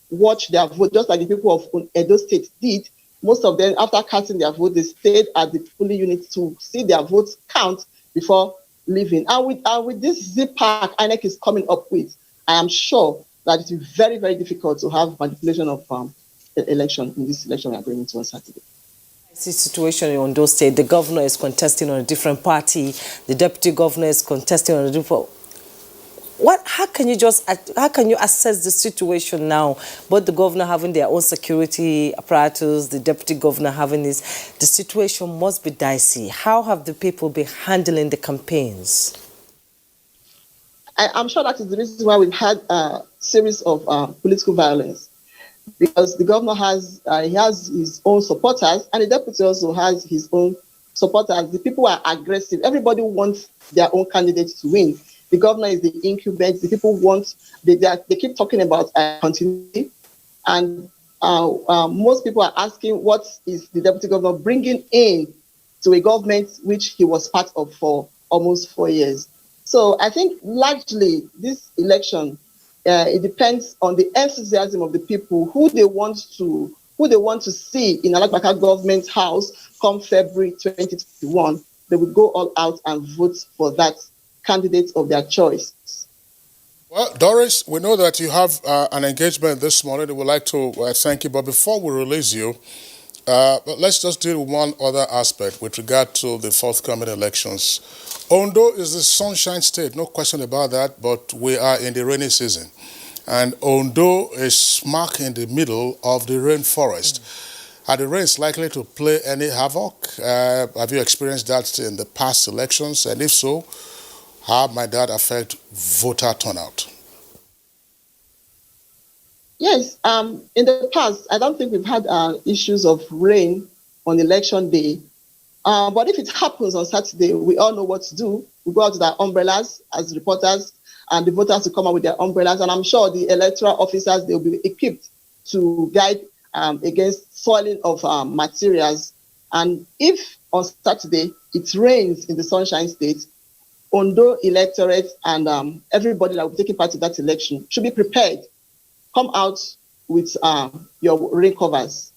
watch their vote, just like the people of Edo State did. Most of them, after casting their vote, they stayed at the polling unit to see their votes count before leaving. And with this zip pack INEC is coming up with, I am sure that it will be very, very difficult to have manipulation of election in this election we are going into on Saturday. The situation in Ondo State, the governor is contesting on a different party, the deputy governor is contesting on a different. How can you assess the situation now? Both the governor having their own security apparatus, the deputy governor having this. The situation must be dicey. How have the people been handling the campaigns? I'm sure that is the reason why we've had a series of political violence. Because the governor has his own supporters, and the deputy also has his own supporters. The people are aggressive. Everybody wants their own candidate to win. The governor is the incumbent. The people they keep talking about continuity, and most people are asking what is the deputy governor bringing in to a government which he was part of for almost 4 years. So I think largely this election, it depends on the enthusiasm of the people, who they want to see in Alagbaka government house come February 2021. They will go all out and vote for that candidate of their choice. Well, Doris, we know that you have an engagement this morning. We would like to thank you. But before we release you, let's just deal with one other aspect with regard to the forthcoming elections. Ondo is the sunshine state, no question about that, but we are in the rainy season. And Ondo is smack in the middle of the rainforest. Are the rains likely to play any havoc? Have you experienced that in the past elections? And if so, how might that affect voter turnout? Yes, in the past, I don't think we've had issues of rain on election day. But if it happens on Saturday, we all know what to do. We go out with our umbrellas as reporters and the voters to come out with their umbrellas. And I'm sure the electoral officers, they'll be equipped to guide against soiling of materials. And if on Saturday it rains in the Sunshine State, Ondo electorate and everybody that will be taking part in that election should be prepared. Come out with your rain covers.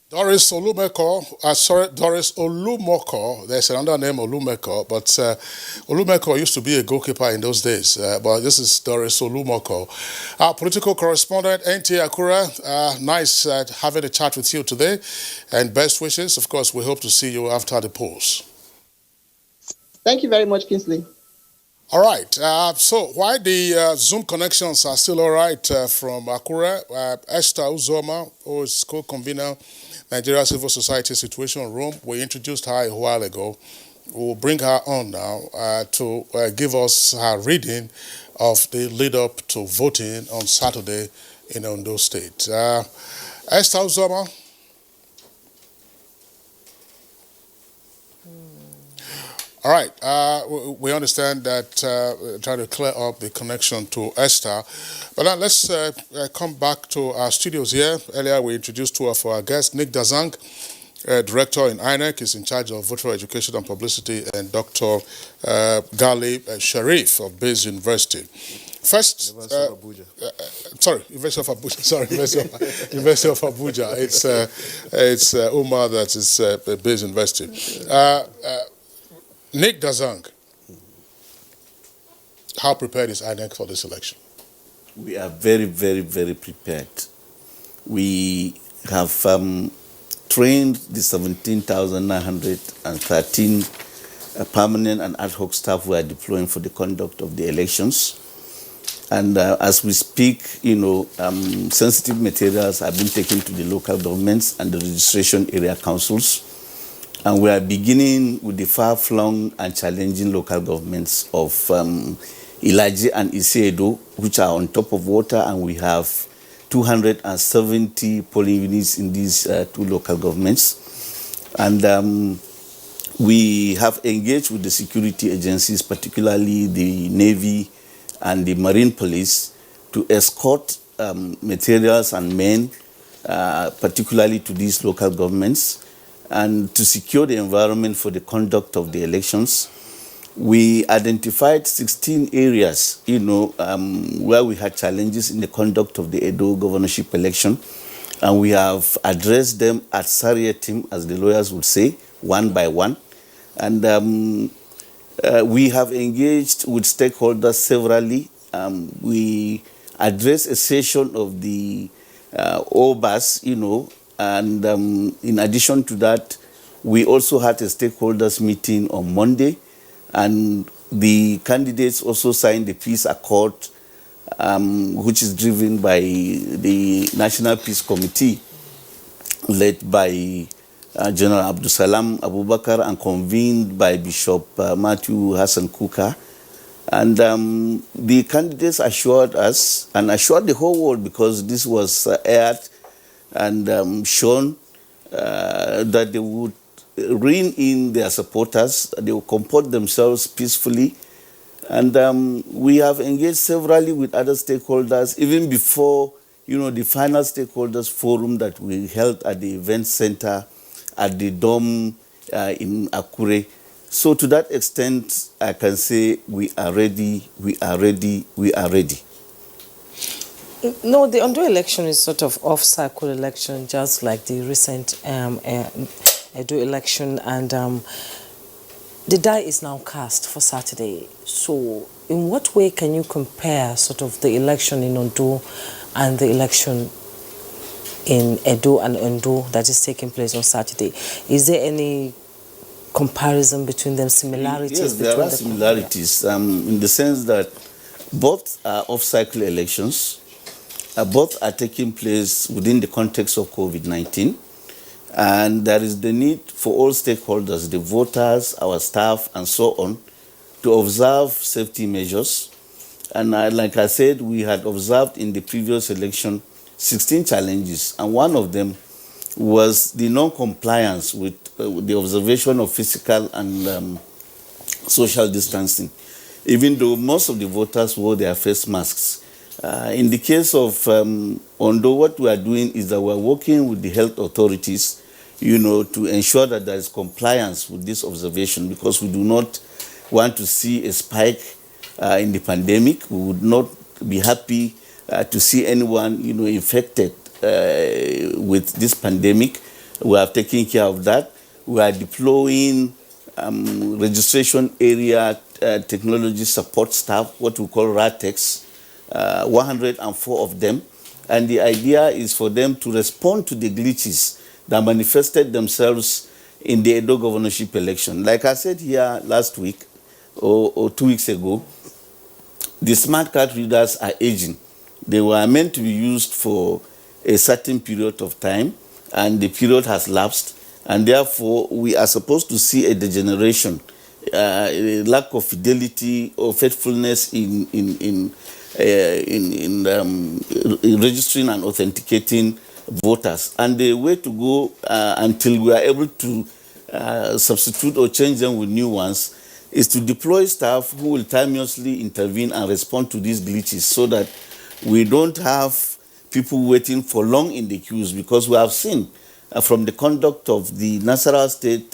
Doris Olumeko, Doris Olumoko. There's another name, Olumeko, but Olumeko used to be a goalkeeper in those days. But this is Doris Olumoko. Our political correspondent, NT Akura. Nice having a chat with you today. And best wishes. Of course, we hope to see you after the polls. Thank you very much, Kingsley. All right. So while the Zoom connections are still all right from Akura, Esther Uzoma, who is co-convener Nigeria Civil Society Situation Room, we introduced her a while ago. We'll bring her on now to give us her reading of the lead-up to voting on Saturday in Ondo State. Esther Uzoma. All right, we understand that trying to clear up the connection to Esther. But now let's come back to our studios here. Earlier we introduced two of our guests, Nick Dazang, director in INEC, is in charge of voter education and publicity, and Dr. Gali Sharif of Bayes University. First, University of Abuja. University of Abuja. Sorry, University of Abuja. It's Umar that is Bayes University. Nick Dazang, how prepared is INEC for this election? We are very, very, very prepared. We have trained the 17,913 permanent and ad hoc staff we are deploying for the conduct of the elections. And as we speak, sensitive materials have been taken to the local governments and the registration area councils. And we are beginning with the far-flung and challenging local governments of Ilaji and Iseedo, which are on top of water, and we have 270 polling units in these two local governments. And we have engaged with the security agencies, particularly the Navy and the Marine Police, to escort materials and men, particularly to these local governments, and to secure the environment for the conduct of the elections. We identified 16 areas, where we had challenges in the conduct of the Edo governorship election, and we have addressed them at seriatim, as the lawyers would say, one by one. And we have engaged with stakeholders severally. We addressed a session of the OBAS, and in addition to that, we also had a stakeholders meeting on Monday, and the candidates also signed the peace accord, which is driven by the National Peace Committee, led by General Abdusalam Abubakar and convened by Bishop Matthew Hassan Kuka. And the candidates assured us and assured the whole world, because this was aired and shown, that they would rein in their supporters, they will comport themselves peacefully. And we have engaged severally with other stakeholders, even before, the final stakeholders forum that we held at the event center at the Dome in Akure. So to that extent, I can say we are ready, we are ready, we are ready. No, the Ondo election is sort of off-cycle election, just like the recent Edo election, and the die is now cast for Saturday. So in what way can you compare sort of the election in Ondo and the election in Edo and Ondo that is taking place on Saturday? Is there any comparison between them, similarities? Yes, there are similarities in the sense that both are off-cycle elections. Both are taking place within the context of COVID-19, and there is the need for all stakeholders, the voters, our staff, and so on, to observe safety measures. And like I said, we had observed in the previous election 16 challenges, and one of them was the non-compliance with the observation of physical and social distancing. even though most of the voters wore their face masks. In the case of Ondo, what we are doing is that we are working with the health authorities, to ensure that there is compliance with this observation, because we do not want to see a spike in the pandemic. We would not be happy to see anyone, infected with this pandemic. We are taking care of that. We are deploying registration area technology support staff, what we call RATEX, 104 of them. And the idea is for them to respond to the glitches that manifested themselves in the Edo governorship election. Like I said here last week or 2 weeks ago, the smart card readers are aging. They were meant to be used for a certain period of time, and the period has lapsed, and therefore we are supposed to see a degeneration, a lack of fidelity or faithfulness in registering and authenticating voters. And the way to go until we are able to substitute or change them with new ones is to deploy staff who will timeously intervene and respond to these glitches, so that we don't have people waiting for long in the queues, because we have seen from the conduct of the Nasarawa State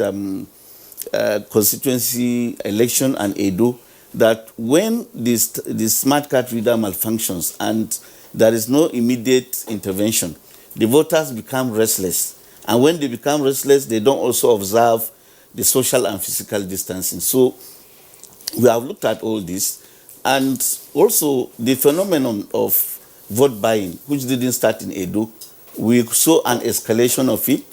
constituency election and Edo that when the smart card reader malfunctions and there is no immediate intervention, the voters become restless. And when they become restless, they don't also observe the social and physical distancing. So we have looked at all this, and also the phenomenon of vote buying, which didn't start in Edo. We saw an escalation of it.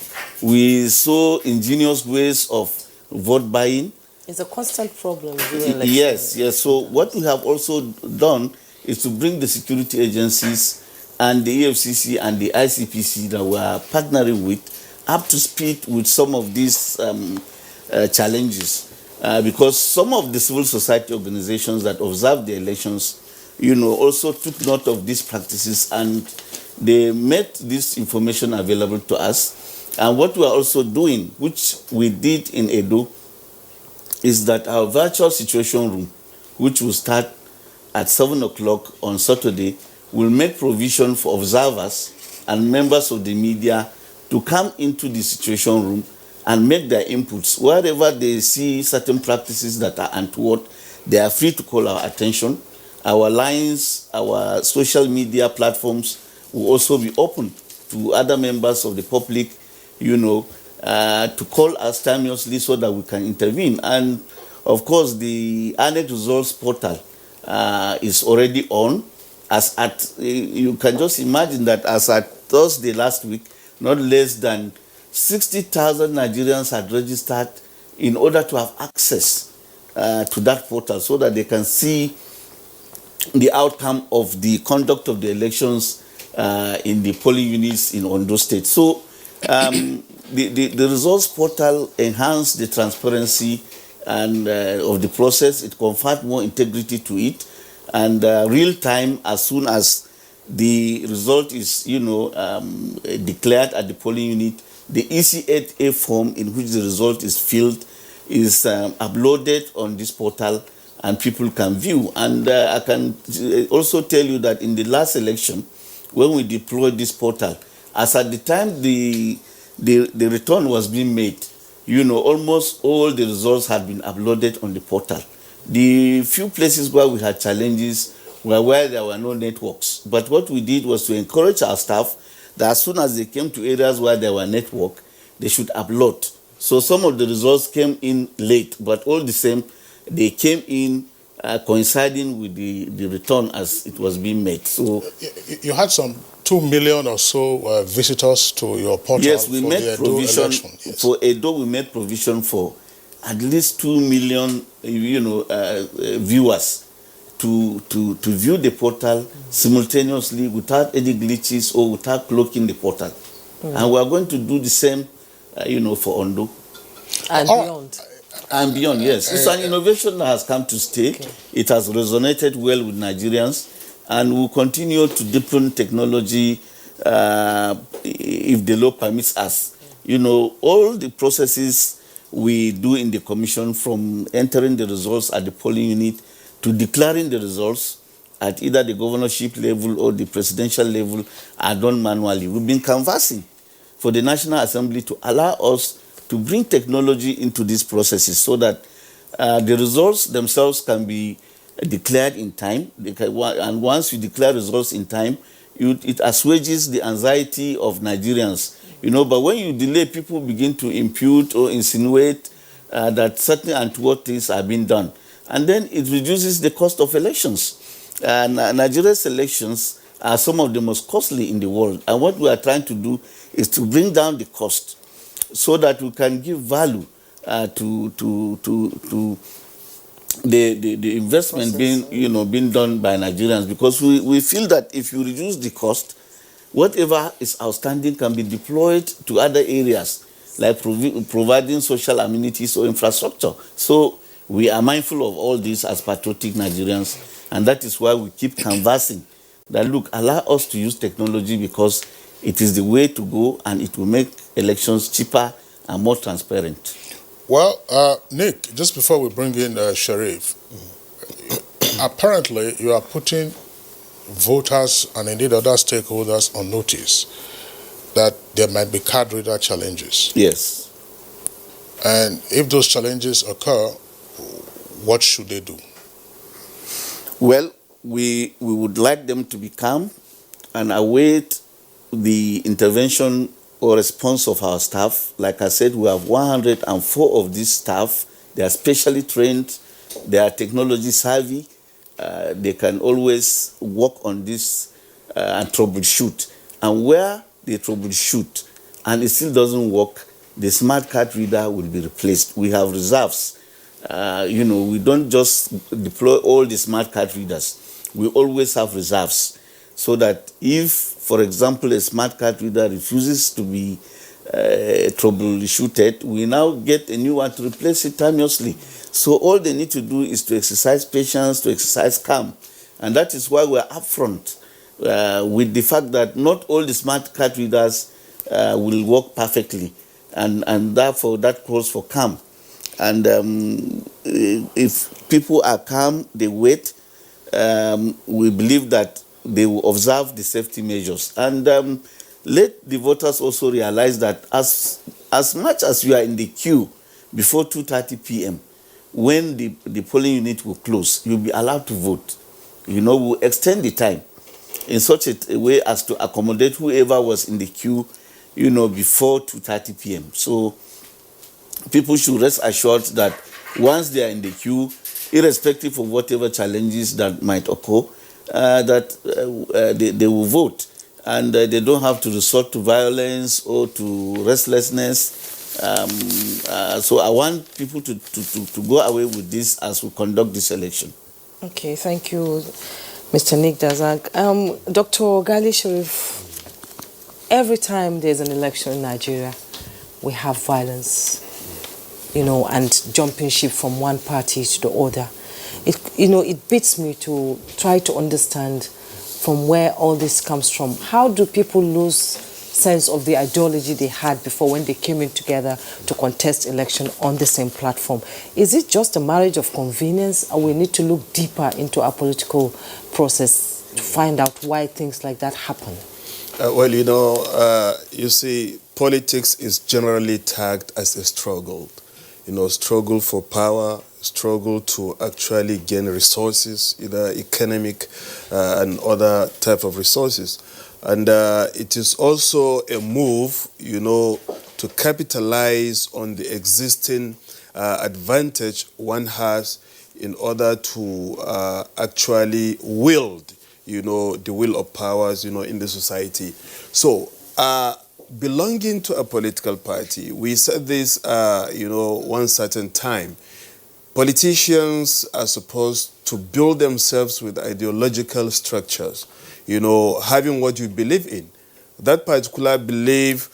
We saw ingenious ways of vote buying. It's a constant problem during elections. Yes. So what we have also done is to bring the security agencies and the EFCC and the ICPC that we are partnering with up to speed with some of these challenges. Because some of the civil society organizations that observed the elections, also took note of these practices, and they made this information available to us. And what we are also doing, which we did in Edo, is that our virtual situation room, which will start at 7 o'clock on Saturday, will make provision for observers and members of the media to come into the situation room and make their inputs. Wherever they see certain practices that are untoward, they are free to call our attention. Our lines, our social media platforms will also be open to other members of the public, to call us timeously so that we can intervene. And of course, the ANEC results portal is already on. You can just imagine that as at Thursday last week, not less than 60,000 Nigerians had registered in order to have access to that portal, so that they can see the outcome of the conduct of the elections in the polling units in Ondo State. So the results portal enhanced the transparency and of the process. It conferred more integrity to it, and real time, as soon as the result is declared at the polling unit, the EC8A form in which the result is filled is uploaded on this portal, and people can view. And I can also tell you that in the last election, when we deployed this portal, as at the time the return was being made, almost all the results had been uploaded on the portal. The few places where we had challenges were where there were no networks. But what we did was to encourage our staff that as soon as they came to areas where there were network, they should upload. So some of the results came in late, but all the same, they came in coinciding with the return as it was being made. So you had some 2 million or so visitors to your portal. Yes, we made provision for Edo. We made provision for at least 2 million, viewers to view the portal simultaneously without any glitches or without clocking the portal. And we are going to do the same, for Ondo. And beyond. And beyond, yes. It's an innovation that has come to stay. Okay. It has resonated well with Nigerians, and we'll continue to deepen technology if the law permits us. All the processes we do in the commission, from entering the results at the polling unit to declaring the results at either the governorship level or the presidential level are done manually. We've been canvassing for the National Assembly to allow us to bring technology into these processes so that the results themselves can be declared in time. And once you declare results in time, it assuages the anxiety of Nigerians. But when you delay, people begin to impute or insinuate that certain untoward things are being done. And then it reduces the cost of elections. Nigeria's elections are some of the most costly in the world. And what we are trying to do is to bring down the cost so that we can give value to the investment being done by Nigerians, because we feel that if you reduce the cost, whatever is outstanding can be deployed to other areas, like providing social amenities or infrastructure. So we are mindful of all this as patriotic Nigerians, and that is why we keep canvassing that, look, allow us to use technology because it is the way to go and it will make elections cheaper and more transparent. Well, Nick, just before we bring in Sharif, apparently you are putting voters and indeed other stakeholders on notice that there might be card reader challenges. Yes. And if those challenges occur, what should they do? Well, we would like them to be calm and await the intervention or response of our staff. Like I said, we have 104 of these staff. They are specially trained. They are technology savvy. They can always work on this and troubleshoot. And where they troubleshoot and it still doesn't work, the smart card reader will be replaced. We have reserves. We don't just deploy all the smart card readers. We always have reserves so that if, for example, a smart card reader refuses to be troubleshooted, we now get a new one to replace it timelessly. So all they need to do is to exercise patience, to exercise calm. And that is why we're upfront with the fact that not all the smart card readers will work perfectly. And therefore, that calls for calm. And if people are calm, they wait, we believe that they will observe the safety measures. And let the voters also realize that as much as you are in the queue before 2:30 p.m., when the polling unit will close, you'll be allowed to vote. We'll extend the time in such a way as to accommodate whoever was in the queue, before 2:30 p.m. So people should rest assured that once they are in the queue, irrespective of whatever challenges that might occur, they will vote. And they don't have to resort to violence or to restlessness. So I want people to go away with this as we conduct this election. Okay, thank you, Mr. Nick Dazak. Dr. Gali Sharif, every time there's an election in Nigeria, we have violence, and jumping ship from one party to the other. It beats me to try to understand from where all this comes from. How do people lose sense of the ideology they had before when they came in together to contest election on the same platform? Is it just a marriage of convenience, or we need to look deeper into our political process to find out why things like that happen? You see, politics is generally tagged as a struggle. Struggle for power, struggle to actually gain resources, either economic and other type of resources. And it is also a move, to capitalize on the existing advantage one has in order to actually wield, the will of powers, in the society. So, belonging to a political party, we said this, one certain time. Politicians are supposed to build themselves with ideological structures, having what you believe in. That particular belief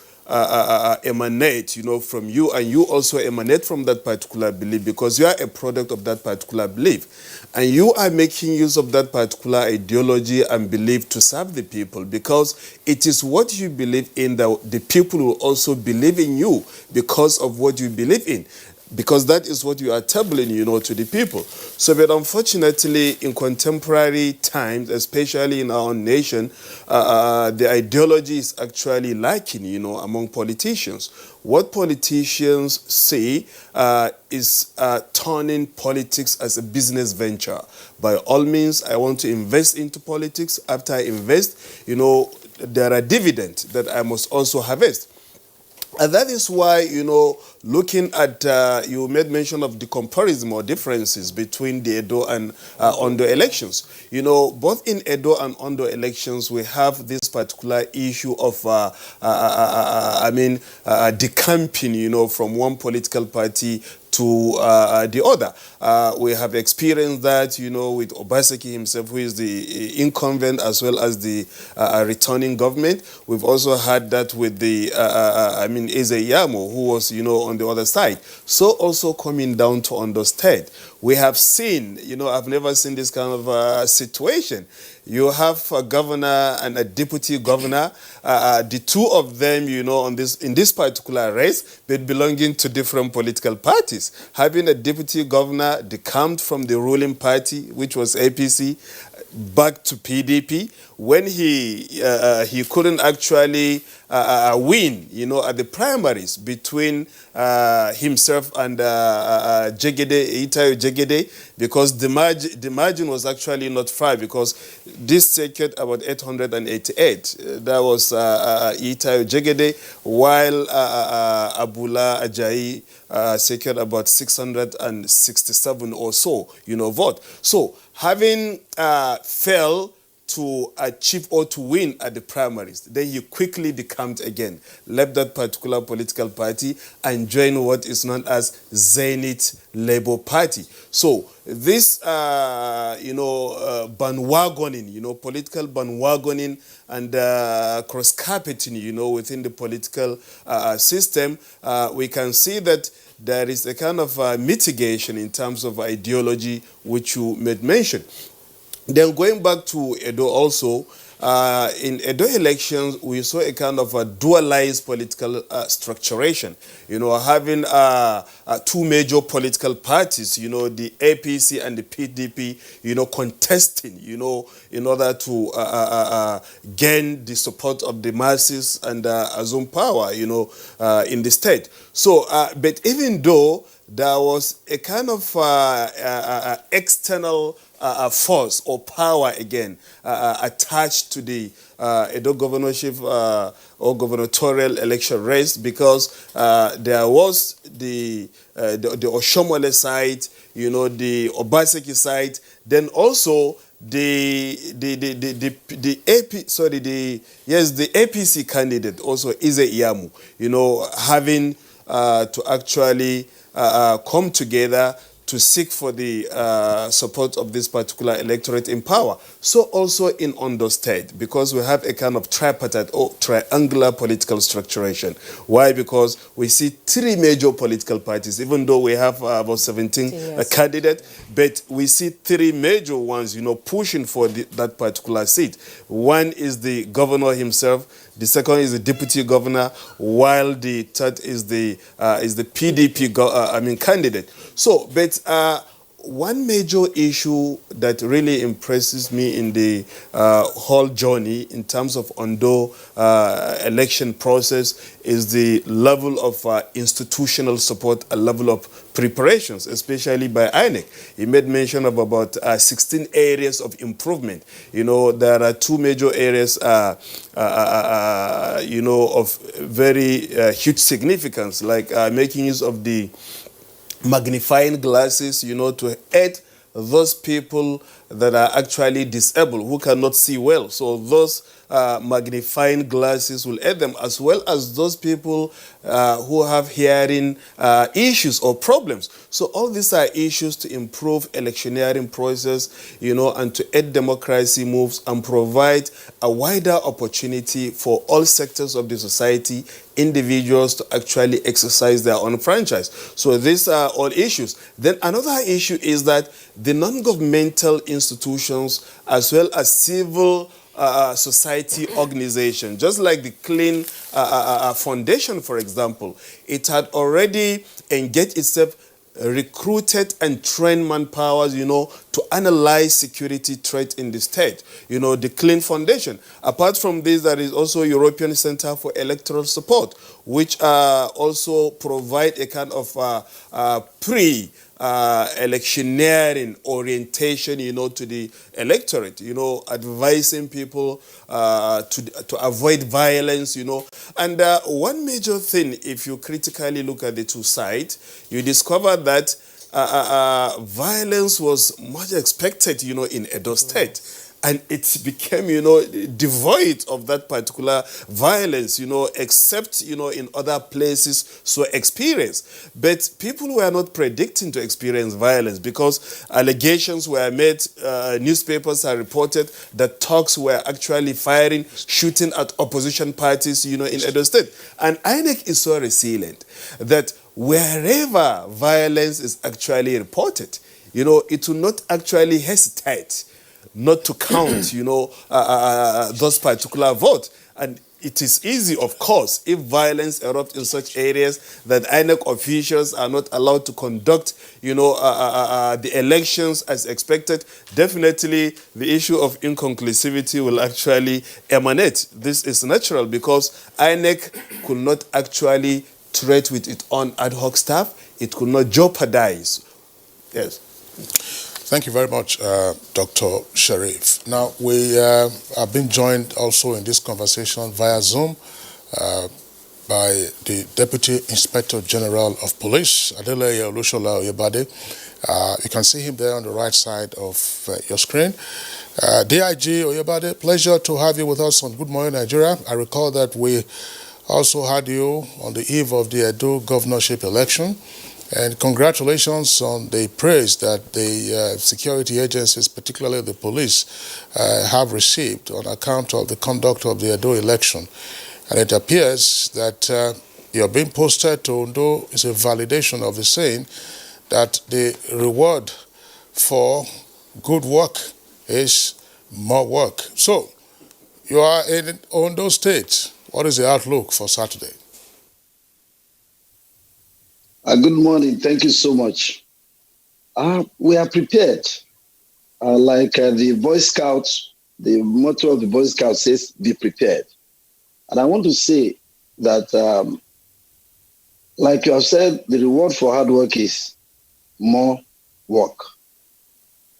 emanate, from you, and you also emanate from that particular belief because you are a product of that particular belief. And you are making use of that particular ideology and belief to serve the people, because it is what you believe in that the people will also believe in you because of what you believe in. because that is what you are tabling, to the people. So, but unfortunately, in contemporary times, especially in our nation, the ideology is actually lacking, among politicians. What politicians say is turning politics as a business venture. By all means, I want to invest into politics. After I invest, there are dividends that I must also harvest. And that is why, looking at, you made mention of the comparison or differences between the Edo and Ondo elections. Both in Edo and Ondo elections, we have this particular issue of, decamping, from one political party to the other. We have experienced that, with Obaseki himself, who is the incumbent as well as the returning government. We've also had that with the, Eze Yamo, who was, on the other side. So also coming down to Ondo State, we have seen, I've never seen this kind of situation. You have a governor and a deputy governor, the two of them, in this particular race, but belonging to different political parties. Having a deputy governor decamped from the ruling party, which was APC, back to PDP, when he couldn't actually win, at the primaries between himself and Itayo Jegede, because the margin was actually not far, because this secured about 888. That was Itayo Jegede, while Abula Ajayi secured about 667 or so, vote. So having failed to achieve or to win at the primaries, then he quickly decamped again, left that particular political party and joined what is known as Zenith Labour Party. So this, bandwagoning, political bandwagoning and cross-carpeting, within the political system, we can see that there is a kind of mitigation in terms of ideology, which you made mention. Then going back to Edo also, in Edo elections, we saw a kind of a dualized political structuration, having two major political parties, the APC and the PDP, contesting, in order to gain the support of the masses and assume power, in the state. So, but even though there was a kind of external force or power again attached to the Edo governorship or gubernatorial election race, because there was the Oshomole side, the Obaseki side, then also the APC candidate also Eze Iyamu, having to actually come together to seek for the support of this particular electorate in power. So also in Ondo State, because we have a kind of tripartite or triangular political structuration. Why? Because we see three major political parties, even though we have about 17 candidates, but we see three major ones, pushing for that particular seat. One is the governor himself, the second is the deputy governor, while the third is the PDP candidate. So, but one major issue that really impresses me in the whole journey in terms of Ondo election process is the level of institutional support, a level of preparations, especially by INEC. He made mention of about 16 areas of improvement. There are two major areas, of very huge significance, like making use of the magnifying glasses, to aid those people that are actually disabled, who cannot see well. So those magnifying glasses will aid them, as well as those people who have hearing issues or problems. So all these are issues to improve electioneering process, and to aid democracy moves and provide a wider opportunity for all sectors of the society, individuals, to actually exercise their own franchise. So these are all issues. Then another issue is that the non-governmental institutions, as well as civil society organization. Just like the Clean Foundation, for example, it had already engaged itself, recruited and trained manpowers, to analyze security threats in the state. The Clean Foundation. Apart from this, there is also European Center for Electoral Support, which also provide a kind of electioneering orientation, to the electorate, advising people to avoid violence, And one major thing, if you critically look at the two sides, you discover that violence was much expected, in Edo State. And it became, devoid of that particular violence, except, in other places so experienced. But people were not predicting to experience violence because allegations were made, newspapers have reported that thugs were actually firing, shooting at opposition parties, in Edo State. And INEC is so resilient that wherever violence is actually reported, it will not actually hesitate not to count, those particular votes. And it is easy, of course, if violence erupts in such areas that INEC officials are not allowed to conduct, the elections as expected. Definitely, the issue of inconclusivity will actually emanate. This is natural because INEC could not actually treat with its own ad hoc staff. It could not jeopardize. Yes. Thank you very much, Dr. Sharif. Now, we have been joined also in this conversation via Zoom by the Deputy Inspector General of Police, Adeleye Olushola Oyebade. You can see him there on the right side of your screen. DIG Oyebade, pleasure to have you with us on Good Morning Nigeria. I recall that we also had you on the eve of the Edo governorship election. And congratulations on the praise that the security agencies, particularly the police, have received on account of the conduct of the Edo election. And it appears that you're being posted to Ondo is a validation of the saying that the reward for good work is more work. So, you are in Ondo State. What is the outlook for Saturday? Good morning. Thank you so much. We are prepared. Like the Boy Scouts, the motto of the Boy Scouts says, be prepared. And I want to say that, like you have said, the reward for hard work is more work.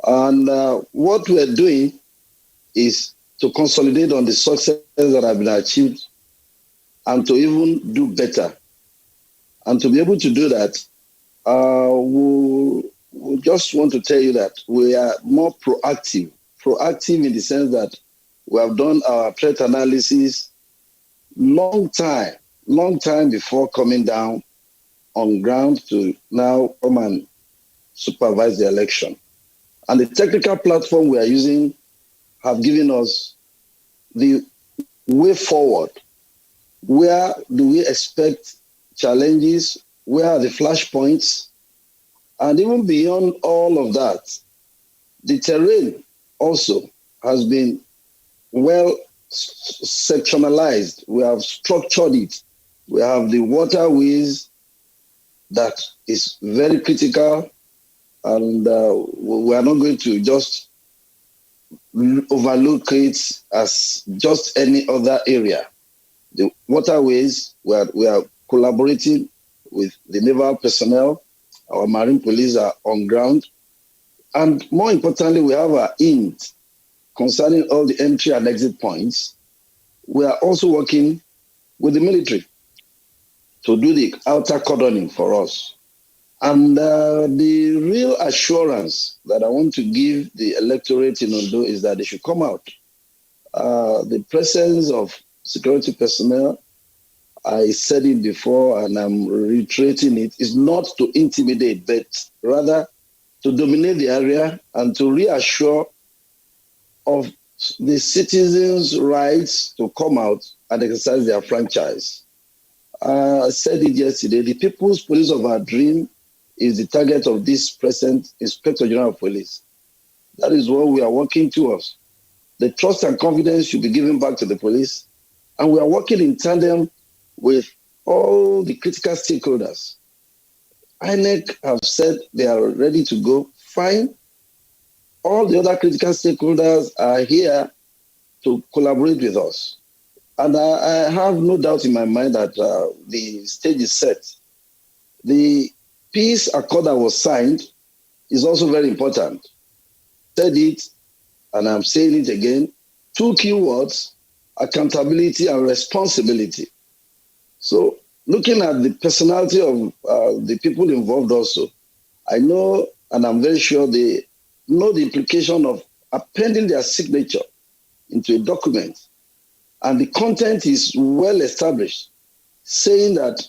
And what we are doing is to consolidate on the success that have been achieved and to even do better. And to be able to do that, we just want to tell you that we are more proactive. Proactive in the sense that we have done our threat analysis long time before coming down on ground to now come and supervise the election. And the technical platform we are using have given us the way forward. Where do we expect challenges? Where are the flashpoints? And even beyond all of that, the terrain also has been well sectionalized. We have structured it. We have the waterways that is very critical, and we are not going to just overlook it as just any other area. The waterways, we are collaborating with the naval personnel. Our marine police are on ground. And more importantly, we have our INT concerning all the entry and exit points. We are also working with the military to do the outer cordoning for us. And the real assurance that I want to give the electorate in Ondo is that they should come out. The presence of security personnel, I said it before and I'm reiterating it, is not to intimidate, but rather to dominate the area and to reassure of the citizens' rights to come out and exercise their franchise. I said it yesterday, the People's Police of our dream is the target of this present Inspector General of Police. That is what we are working towards. the trust and confidence should be given back to the police. And we are working in tandem with all the critical stakeholders. INEC have said they are ready to go. Fine. All the other critical stakeholders are here to collaborate with us. And I have no doubt in my mind that the stage is set. The peace accord that was signed is also very important. Said it, and I'm saying it again, 2 key words, accountability and responsibility. So looking at the personality of the people involved also, I know, and I'm very sure they know the implication of appending their signature into a document. And the content is well established, saying that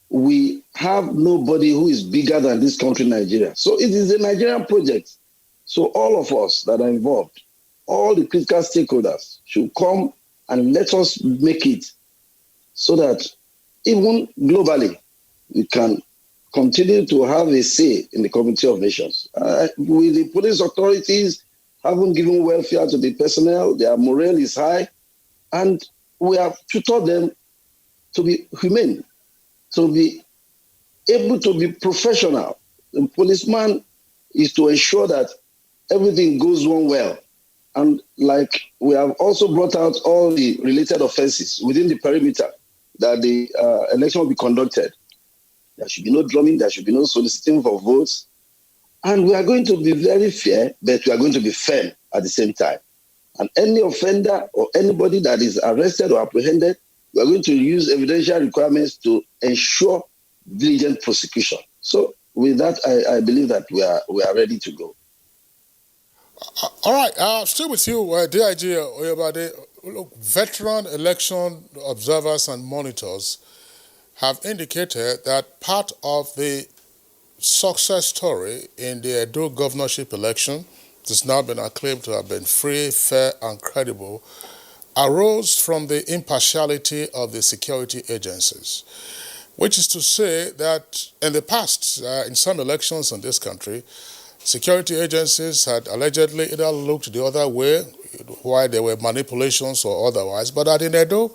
we have nobody who is bigger than this country, Nigeria. So it is a Nigerian project. So all of us that are involved, all the critical stakeholders should come and let us make it so that even globally, we can continue to have a say in the Community of Nations. With the police authorities haven't given welfare to the personnel, their morale is high, and we have tutored them to be humane, to be able to be professional. The policeman is to ensure that everything goes on well. And like we have also brought out all the related offenses within the perimeter that the election will be conducted. There should be no drumming, there should be no soliciting for votes. And we are going to be very fair, but we are going to be firm at the same time. And any offender or anybody that is arrested or apprehended, we are going to use evidential requirements to ensure diligent prosecution. So with that, I believe that we are ready to go. All right, still with you, DIG Oyebade. Look, veteran election observers and monitors have indicated that part of the success story in the Edo governorship election, that's now been acclaimed to have been free, fair, and credible, arose from the impartiality of the security agencies, which is to say that in the past, in some elections in this country, security agencies had allegedly either looked the other way, why there were manipulations or otherwise, but that in Edo,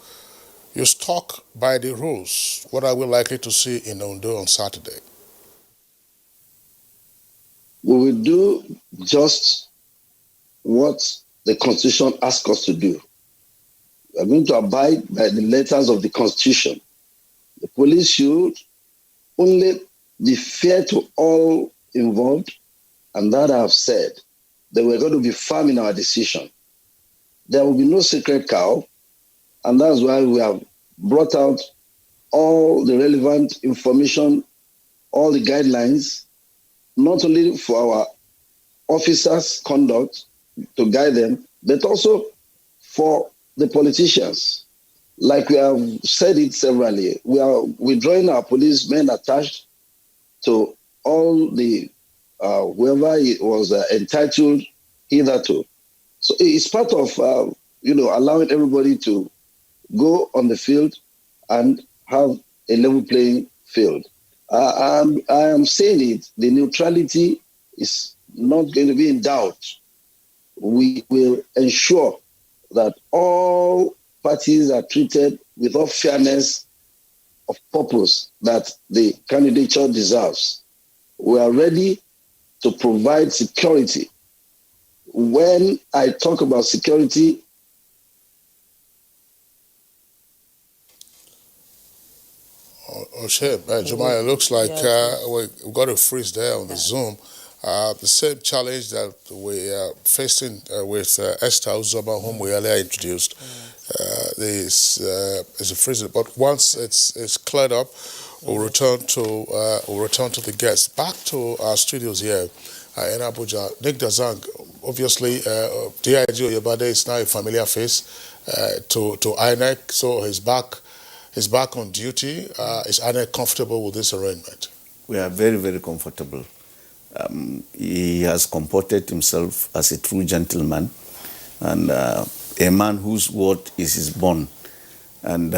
you stuck by the rules. What are we likely to see in Ondo on Saturday? We will do just what the Constitution asks us to do. We are going to abide by the letters of the Constitution. The police should only be fair to all involved, and that I have said, that we're going to be firm in our decision. There will be no sacred cow, and that's why we have brought out all the relevant information, all the guidelines, not only for our officers' conduct to guide them, but also for the politicians. Like we have said it severally, we are withdrawing our policemen attached to all the whoever was entitled hitherto. So it's part of allowing everybody to go on the field and have a level playing field. I am saying it, the neutrality is not going to be in doubt. We will ensure that all parties are treated with all fairness of purpose that the candidature deserves. We are ready to provide security. When I talk about security, Jumaya, it looks like we've got a freeze there on the Zoom. The same challenge that we are facing with Esther Uzoma, whom we earlier introduced, is a freeze. But once it's cleared up, we'll return to the guests. Back to our studios here in Abuja. Nick Dazang, obviously, DIG Oyebade is now a familiar face to INEC, so he's back on duty. Is INEC comfortable with this arrangement? We are very, very comfortable. He has comported himself as a true gentleman and a man whose word is his bond. And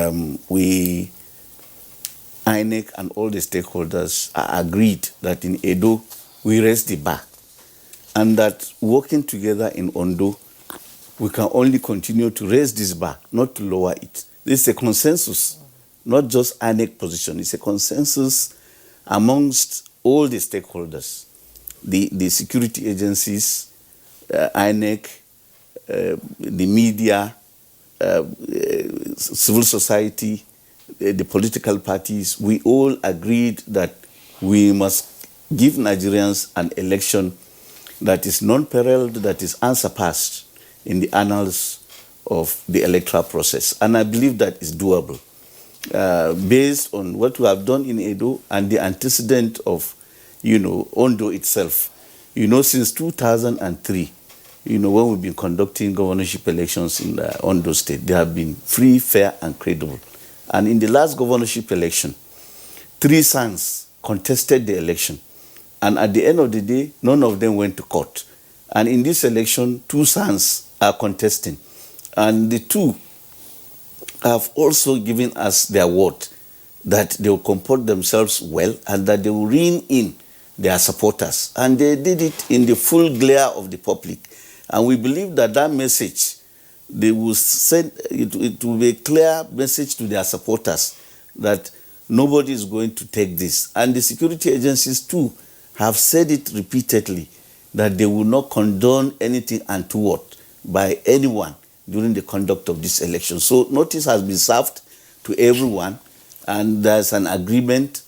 INEC and all the stakeholders are agreed that in Edo, we raise the bar. And that working together in Ondo we can only continue to raise this bar, not to lower it. This is a consensus, not just INEC position. It's a consensus amongst all the stakeholders, the security agencies, INEC, the media, civil society, the political parties. We all agreed that we must give Nigerians an election that is non-paralleled, that is unsurpassed in the annals of the electoral process. And I believe that is doable. Based on what we have done in Edo and the antecedent of, Ondo itself. Since 2003, when we've been conducting governorship elections in Ondo State, they have been free, fair, and credible. And in the last governorship election, 3 sons contested the election. And at the end of the day, none of them went to court. And in this election, 2 sons are contesting. And the 2 have also given us their word that they will comport themselves well and that they will rein in their supporters. And they did it in the full glare of the public. And we believe that that message, they will send, it will be a clear message to their supporters that nobody is going to take this. And the security agencies too have said it repeatedly that they will not condone anything untoward by anyone during the conduct of this election. So notice has been served to everyone, and there's an agreement,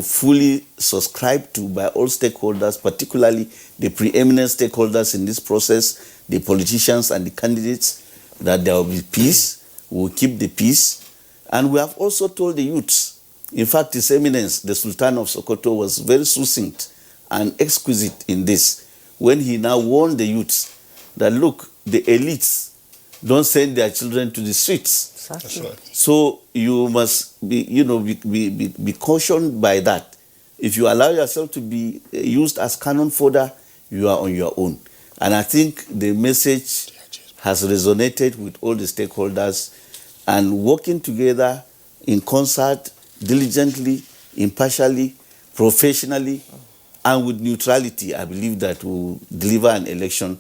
fully subscribed to by all stakeholders, particularly the preeminent stakeholders in this process, the politicians and the candidates, that there will be peace, we will keep the peace. And we have also told the youths, in fact, His Eminence, the Sultan of Sokoto, was very succinct and exquisite in this, when he now warned the youths that, look, the elites don't send their children to the streets. Exactly. So you must be cautioned by that. If you allow yourself to be used as cannon fodder, you are on your own. And I think the message has resonated with all the stakeholders, and working together in concert, diligently, impartially, professionally, and with neutrality, I believe that will deliver an election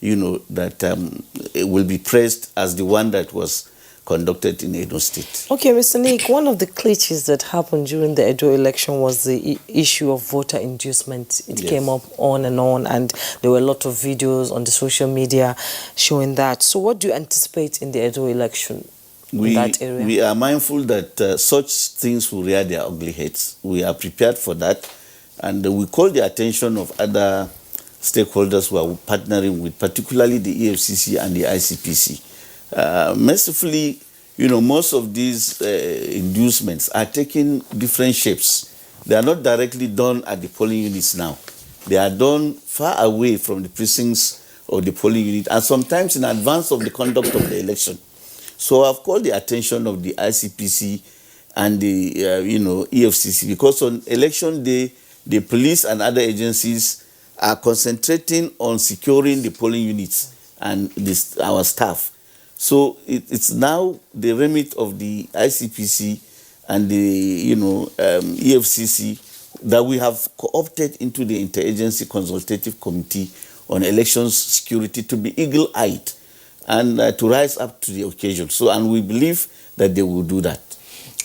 that will be praised as the one that was conducted in Edo State. Okay, Mr. Nick, one of the glitches that happened during the Edo election was the issue of voter inducement. It came up on, and there were a lot of videos on the social media showing that. So what do you anticipate in the Edo election in that area? We are mindful that such things will rear their ugly heads. We are prepared for that, and we call the attention of other stakeholders who are partnering with, particularly the EFCC and the ICPC. Mercifully, most of these inducements are taking different shapes. They are not directly done at the polling units now. They are done far away from the precincts of the polling unit, and sometimes in advance of the conduct of the election. So I've called the attention of the ICPC and the EFCC, because on election day, the police and other agencies are concentrating on securing the polling units and our staff. So it's now the remit of the ICPC and the EFCC that we have co-opted into the Interagency Consultative Committee on Elections Security to be eagle-eyed and to rise up to the occasion. And we believe that they will do that.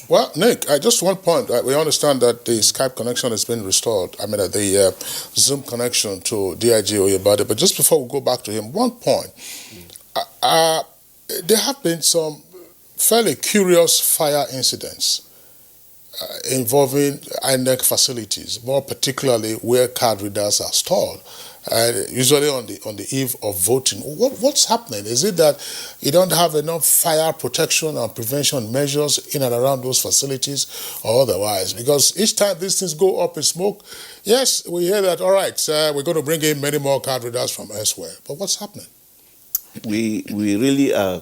Well, Nick, just one point. We understand that the Skype connection has been restored. I mean, the Zoom connection to DIG Oyebade. But just before we go back to him, one point. There have been some fairly curious fire incidents involving INEC facilities, more particularly where card readers are stored, usually on the eve of voting. What's happening? Is it that you don't have enough fire protection and prevention measures in and around those facilities, or otherwise? Because each time these things go up in smoke, yes, we hear that, all right, we're going to bring in many more card readers from elsewhere. But what's happening? We really are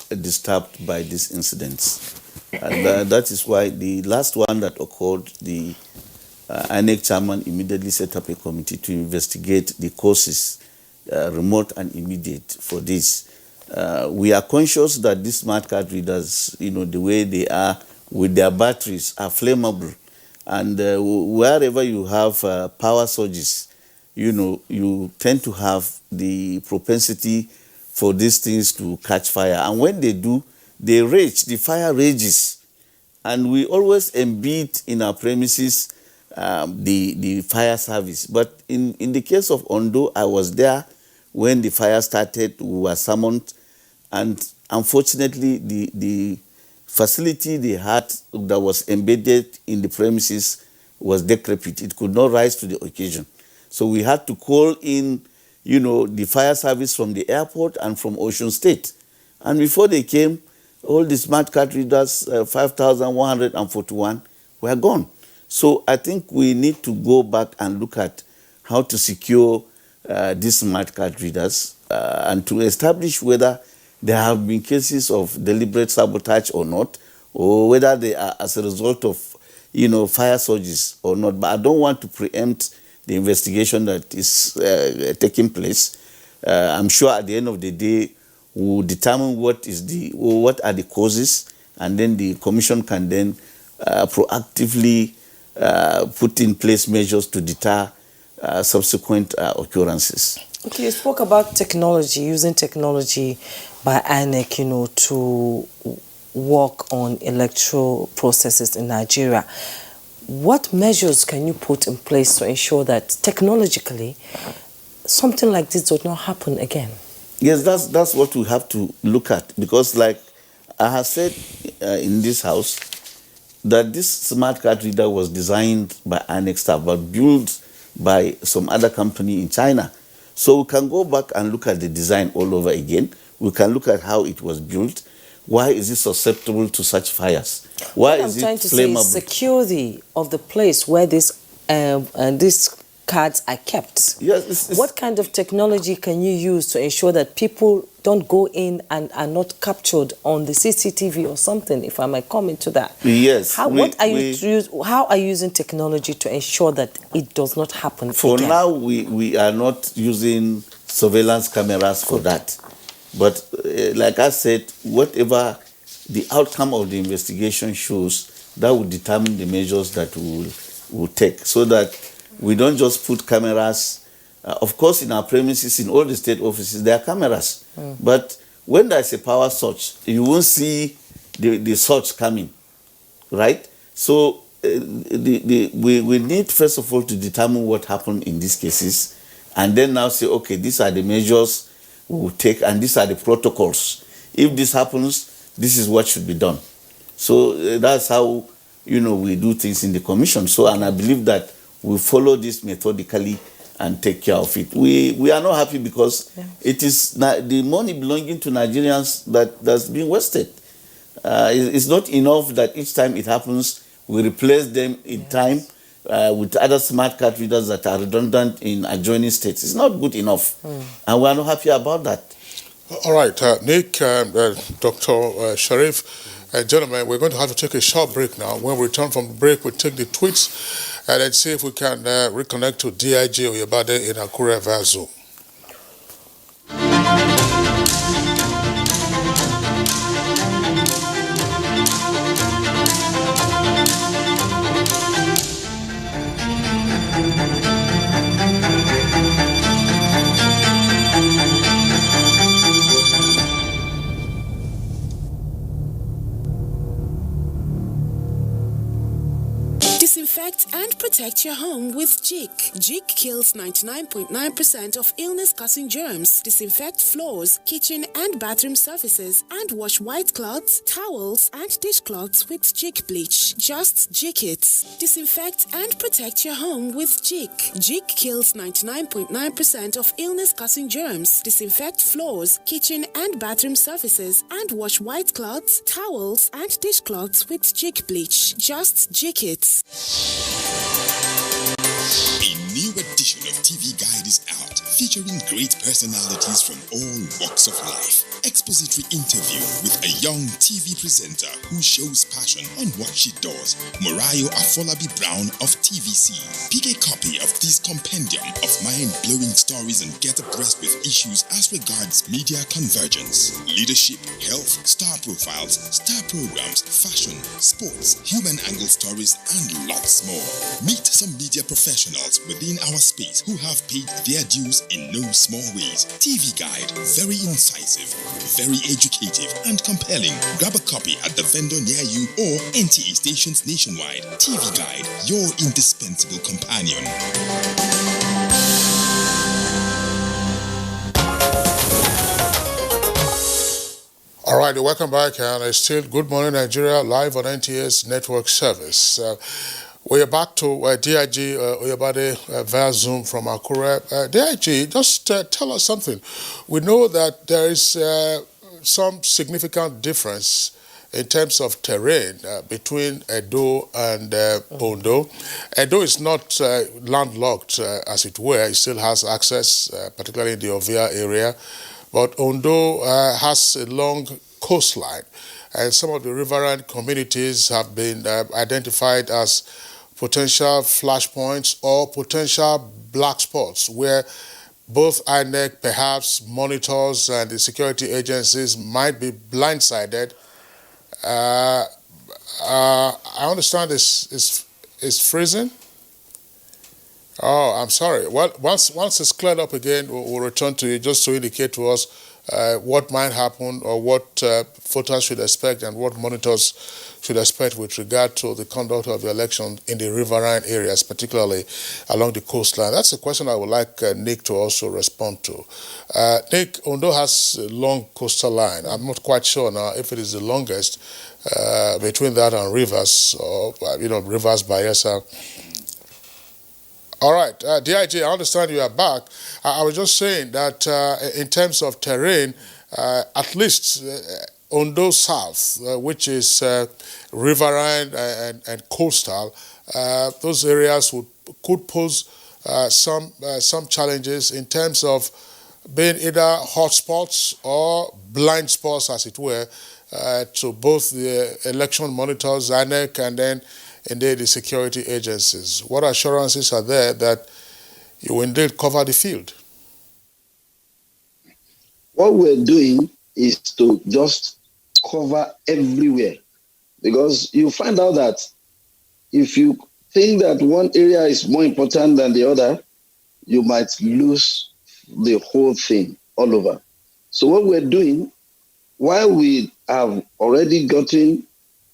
disturbed by these incidents. And that is why the last one that occurred, the INEC chairman immediately set up a committee to investigate the causes, remote and immediate, for this. We are conscious that these smart card readers, the way they are with their batteries, are flammable. And wherever you have power surges, you tend to have the propensity for these things to catch fire. And when they do, they rage, the fire rages. And we always embed in our premises the fire service. But in the case of Ondo, I was there when the fire started, we were summoned, and unfortunately the facility they had that was embedded in the premises was decrepit. It could not rise to the occasion. So we had to call in, the fire service from the airport and from Ocean State. And before they came, all the smart card readers, 5,141, were gone. So I think we need to go back and look at how to secure these smart card readers and to establish whether there have been cases of deliberate sabotage or not, or whether they are as a result of, fire surges or not. But I don't want to preempt the investigation that is taking place. I'm sure at the end of the day, we'll determine what are the causes, and then the commission can then proactively put in place measures to deter subsequent occurrences. Okay, you spoke about technology, using technology by INEC, to work on electoral processes in Nigeria. What measures can you put in place to ensure that technologically something like this does not happen again? Yes, that's what we have to look at, because like I have said in this house, that this smart card reader was designed by INEC staff but built by some other company in China. So we can go back and look at the design all over again. We can look at how it was built. Why is it susceptible to such fires? Why is it flammable? What I'm trying to say is security of the place where these cards are kept. Yes, what kind of technology can you use to ensure that people don't go in and are not captured on the CCTV or something, if I might come into that? Yes. How are you using technology to ensure that it does not happen For again? now, we are not using surveillance cameras for that. But like I said, whatever the outcome of the investigation shows, that will determine the measures that we will take, so that we don't just put cameras. Of course, in our premises, in all the state offices, there are cameras. But when there's a power surge, you won't see the surge coming, right? So we need, first of all, to determine what happened in these cases, and then now say, okay, these are the measures we will take, and these are the protocols. If this happens, this is what should be done. So that's how, we do things in the commission. So, and I believe that we follow this methodically and take care of it. We are not happy because it is the money belonging to Nigerians that's being wasted. It's not enough that each time it happens, we replace them in time with other smart card readers that are redundant in adjoining states. It's not good enough. And we are not happy about that. All right, Nick, Dr. Sharif, gentlemen, we're going to have to take a short break now. When we return from the break, we'll take the tweets and then see if we can reconnect to DIG Oyebade in Akure via Zoom. Disinfect and protect your home with Jik. Jik kills 99.9% of illness-causing germs. Disinfect floors, kitchen and bathroom surfaces, and wash white cloths, towels, and dishcloths with Jik bleach. Just Jik it. Disinfect and protect your home with Jik. Jik kills 99.9% of illness-causing germs. Disinfect floors, kitchen and bathroom surfaces, and wash white cloths, towels, and dishcloths with Jik bleach. Just Jik it. A new edition of TV Guide is out, featuring great personalities from all walks of life. Expository interview with a young TV presenter who shows passion on what she does, Morayo Afolabi Brown of TVC. Pick a copy of this compendium of mind-blowing stories and get abreast with issues as regards media convergence, leadership, health, star profiles, star programs, fashion, sports, human angle stories, and lots more. Meet some media professionals within our space who have paid their dues in no small ways. TV Guide, very incisive, very educative and compelling. Grab a copy at the vendor near you or NTA stations nationwide. TV Guide, your indispensable companion. All right, welcome back, and it's still Good Morning Nigeria live on NTA's network service. We are back to DIG Oyabade via Zoom from Akure. DIG, just tell us something. We know that there is some significant difference in terms of terrain between Edo and Ondo. Edo is not landlocked, as it were. It still has access, particularly in the Ovia area. But Ondo has a long coastline, and some of the riverine communities have been identified as potential flashpoints or potential black spots where both INEC, perhaps monitors, and the security agencies might be blindsided. I understand it's freezing. Oh, I'm sorry. Well, once it's cleared up again, we'll return to you just to indicate to us what might happen or what voters should expect and what monitors should expect with regard to the conduct of the election in the riverine areas, particularly along the coastline. That's a question I would like Nick to also respond to. Nick, Ondo has a long coastal line. I'm not quite sure now if it is the longest between that and Rivers, or Rivers, Bayelsa. All right, DIG, I understand you are back. I was just saying that in terms of terrain, at least Ondo South, which is riverine and coastal, those areas could pose some challenges in terms of being either hotspots or blind spots, as it were, to both the election monitors, INEC, and then indeed the security agencies. What assurances are there that you will indeed cover the field? What we're doing is to just cover everywhere, because you find out that if you think that one area is more important than the other, you might lose the whole thing all over. So what we're doing, while we have already gotten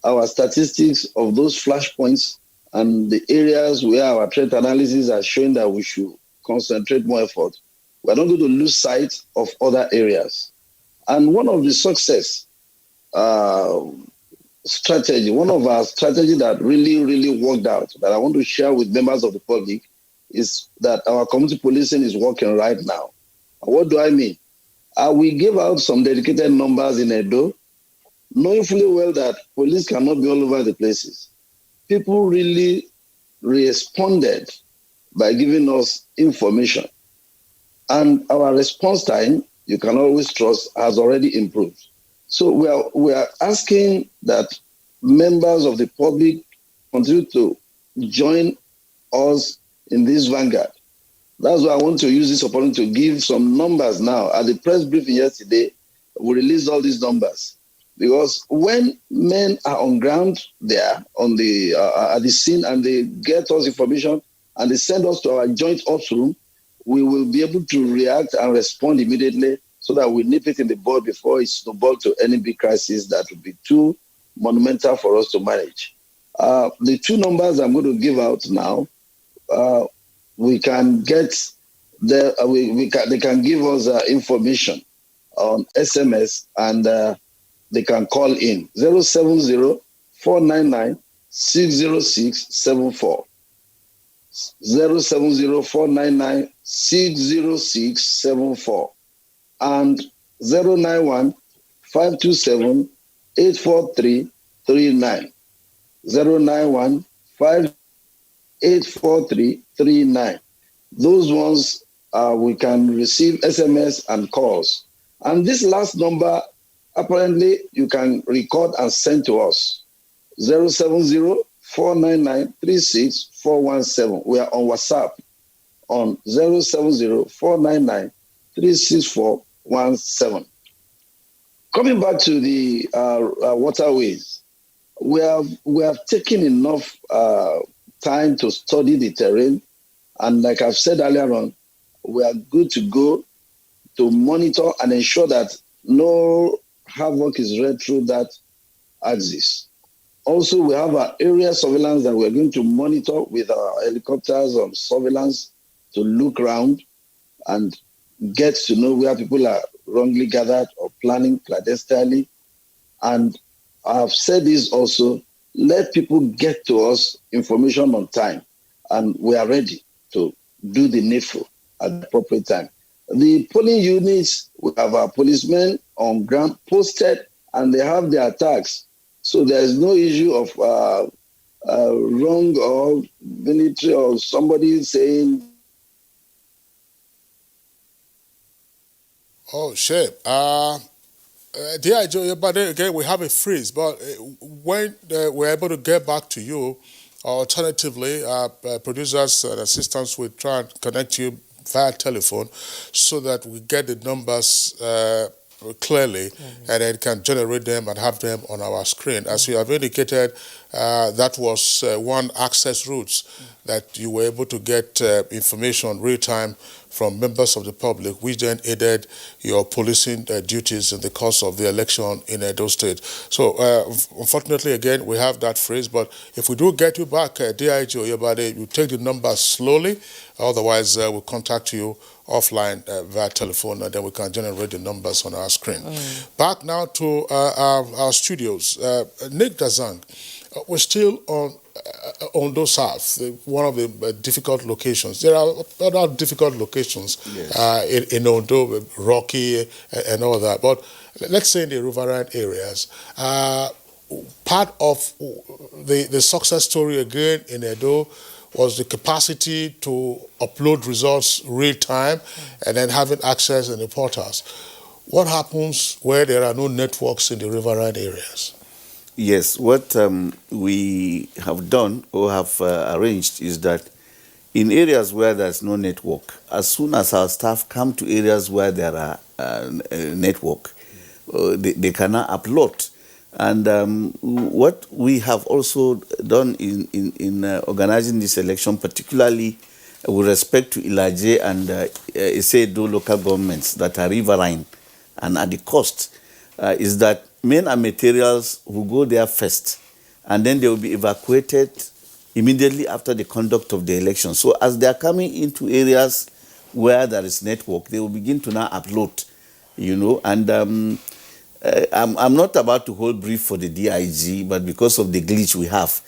our statistics of those flashpoints and the areas where our threat analysis are showing that we should concentrate more effort, we're not going to lose sight of other areas. And one of the success strategy, one of our strategies that really worked out, that I want to share with members of the public, is that our community policing is working right now. What do I mean? We gave out some dedicated numbers in Edo, knowing fully well that police cannot be all over the places. People really responded by giving us information. And our response time, you can always trust, has already improved. So we are asking that members of the public continue to join us in this vanguard. That's why I want to use this opportunity to give some numbers now. At the press briefing yesterday, we released all these numbers. Because when men are on ground there on the at the scene and they get us information and they send us to our joint ops room, we will be able to react and respond immediately so that we nip it in the bud before it snowballs to any big crisis that would be too monumental for us to manage. The two numbers I'm going to give out now, we can get they can give us information on SMS and they can call in 070-499-60674. 070-499-60674 and 091-527-84339. 091-5284339. Those ones we can receive SMS and calls. And this last number, apparently, you can record and send to us. 070-499-36417. We are on WhatsApp on 070-499-36417. Coming back to the waterways, we have taken enough time to study the terrain And like I've said earlier on, we are good to go to monitor and ensure that no havoc is read through that axis. Also, we have our area surveillance that we're going to monitor with our helicopters on surveillance to look around and get to know where people are wrongly gathered or planning clandestinely. And I've said this also, let people get to us information on time, and we are ready to do the needful at the appropriate time. The polling units, we have our policemen on ground posted, and they have their tags. So there is no issue of wrong or military or somebody saying. Oh, shit. Dear Joe, but then again, we have a freeze. But when we're able to get back to you, alternatively, producers and assistants will try and connect you via telephone so that we get the numbers clearly and then can generate them and have them on our screen. As you have indicated, that was one access route that you were able to get information real time from members of the public, which then aided your policing duties in the course of the election in Edo State. So, unfortunately, again, we have that phrase, but if we do get you back, DIG Oyebade, you take the numbers slowly, otherwise we'll contact you offline via telephone, and then we can generate the numbers on our screen. Back now to our studios. Nick Dazang, we're still on Ondo South, one of the difficult locations. There are other difficult locations in Ondo, rocky and all that. But let's say in the Riverine areas, part of the success story again in Edo was the capacity to upload results real time and then having access in the portals. What happens where there are no networks in the Riverine areas? Yes, what we have done or have arranged is that in areas where there's no network, as soon as our staff come to areas where there are network, they cannot upload. And what we have also done in organizing this election, particularly with respect to Ilaje and Edo local governments that are riverine and at the coast, is that men and materials will go there first, and then they will be evacuated immediately after the conduct of the election. So as they are coming into areas where there is network, they will begin to now upload, you know. And I'm not about to hold brief for the DIG, but because of the glitch we have,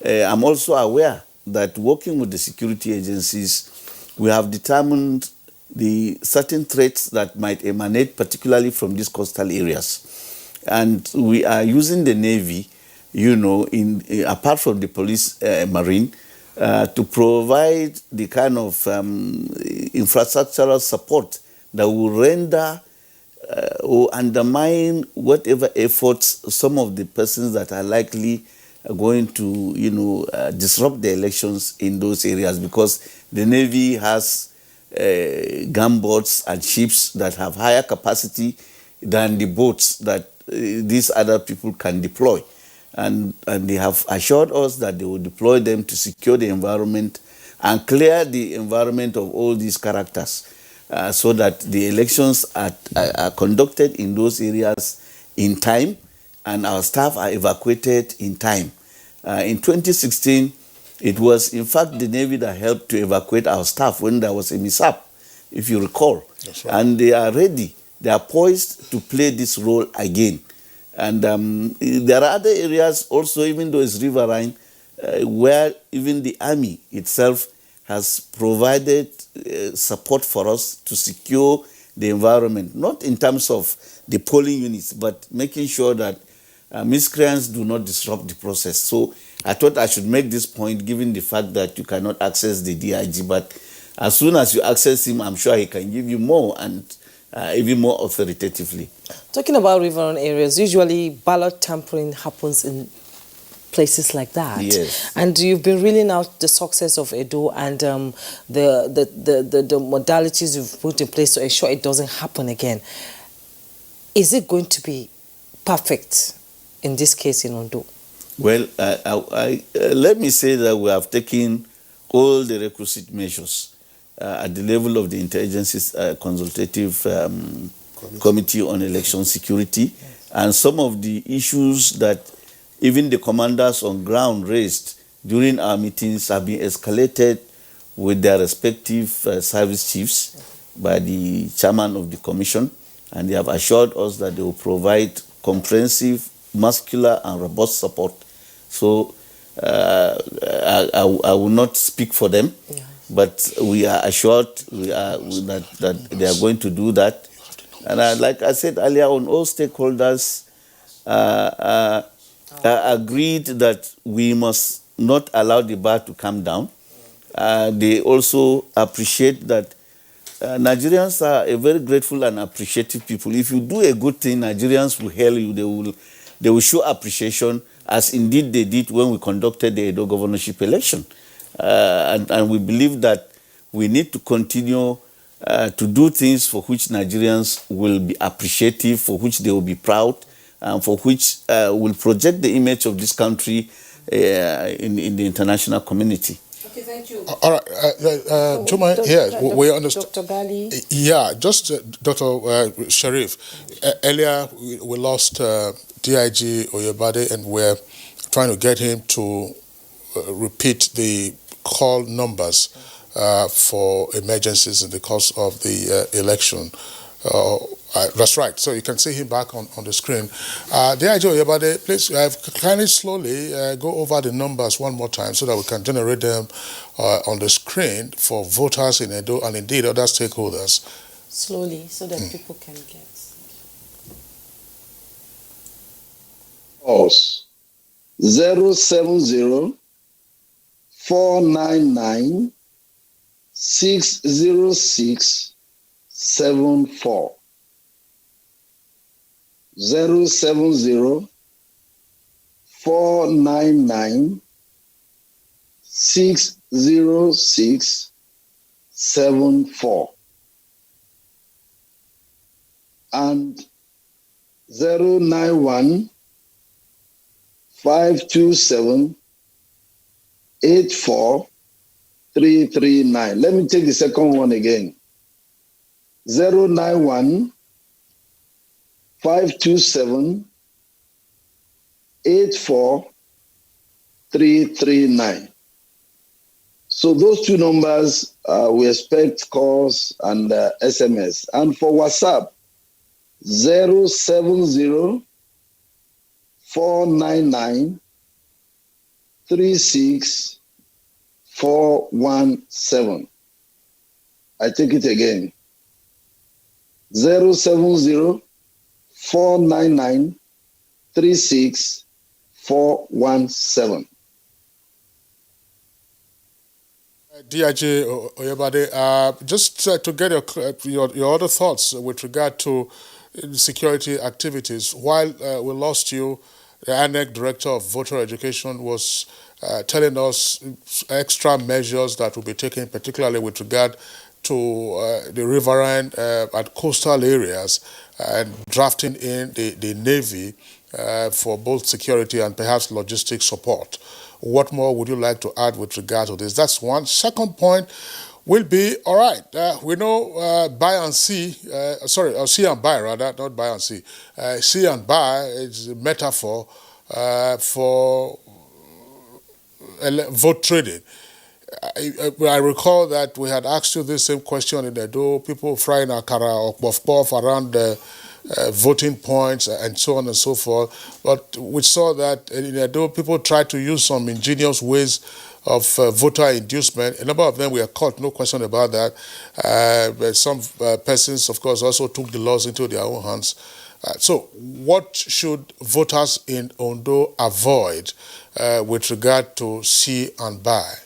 I'm also aware that working with the security agencies, we have determined the certain threats that might emanate, particularly from these coastal areas. And we are using the Navy, you know, apart from the police, Marine, to provide the kind of infrastructural support that will render or undermine whatever efforts some of the persons that are likely going to, you know, disrupt the elections in those areas, because the Navy has gunboats and ships that have higher capacity than the boats that these other people can deploy. And they have assured us that they will deploy them to secure the environment and clear the environment of all these characters so that the elections are conducted in those areas in time and our staff are evacuated in time. In 2016, it was in fact the Navy that helped to evacuate our staff when there was a mishap, if you recall. That's right. And they are ready. They are poised to play this role again. And there are other areas also, even though it's riverine, where even the army itself has provided support for us to secure the environment, not in terms of the polling units, but making sure that miscreants do not disrupt the process. So I thought I should make this point, given the fact that you cannot access the DIG, but as soon as you access him, I'm sure he can give you more and even more authoritatively. Talking about riverine areas, usually ballot tampering happens in places like that. Yes. And you've been reeling out the success of Edo and the modalities you've put in place to ensure it doesn't happen again. Is it going to be perfect in this case in Ondo? Well, let me say that we have taken all the requisite measures at the level of the Interagency Consultative Committee on Election Security, and some of the issues that even the commanders on ground raised during our meetings have been escalated with their respective service chiefs by the chairman of the commission, and they have assured us that they will provide comprehensive, muscular and robust support. So I will not speak for them, but we are assured that they are going to do that. And like I said earlier on, all stakeholders agreed that we must not allow the bar to come down. They also appreciate that Nigerians are a very grateful and appreciative people. If you do a good thing, Nigerians will hail you. They will show appreciation, as indeed they did when we conducted the Edo governorship election. And we believe that we need to continue to do things for which Nigerians will be appreciative, for which they will be proud, and for which will project the image of this country in the international community. Okay, thank you. All right, Juma, yes, we understand. Dr. Gali? Yeah, just Dr. Sharif. Earlier, we lost DIG Oyebade, and we're trying to get him to repeat the call numbers for emergencies in the course of the election. That's right. So you can see him back on the screen. DIG Oyebade, please kindly slowly go over the numbers one more time so that we can generate them on the screen for voters in Edo and indeed other stakeholders. Slowly, so that people can get. Pause. 070 499 606 74. 070 499 606 74 and 091 527 84339. Let me take the second one again. 091 527 84339. So those two numbers, we expect calls and SMS. And for WhatsApp, 070 499 36417. I take it again. 070 499 36417. DIG Oyebade, just to get your other thoughts with regard to security activities. While we lost you, the ANEC Director of Voter Education was telling us extra measures that will be taken, particularly with regard to the riverine and coastal areas, and drafting in the Navy for both security and perhaps logistic support. What more would you like to add with regard to this? That's one. Second point will be, all right, we know buy and see, see and buy rather, not buy and see. See and buy is a metaphor for vote trading. I recall that we had asked you this same question in Edo, people frying akara or puff around the voting points and so on and so forth. But we saw that in Edo, people tried to use some ingenious ways of voter inducement. A number of them were caught, no question about that. But some persons, of course, also took the laws into their own hands. So what should voters in Ondo avoid with regard to see and buy?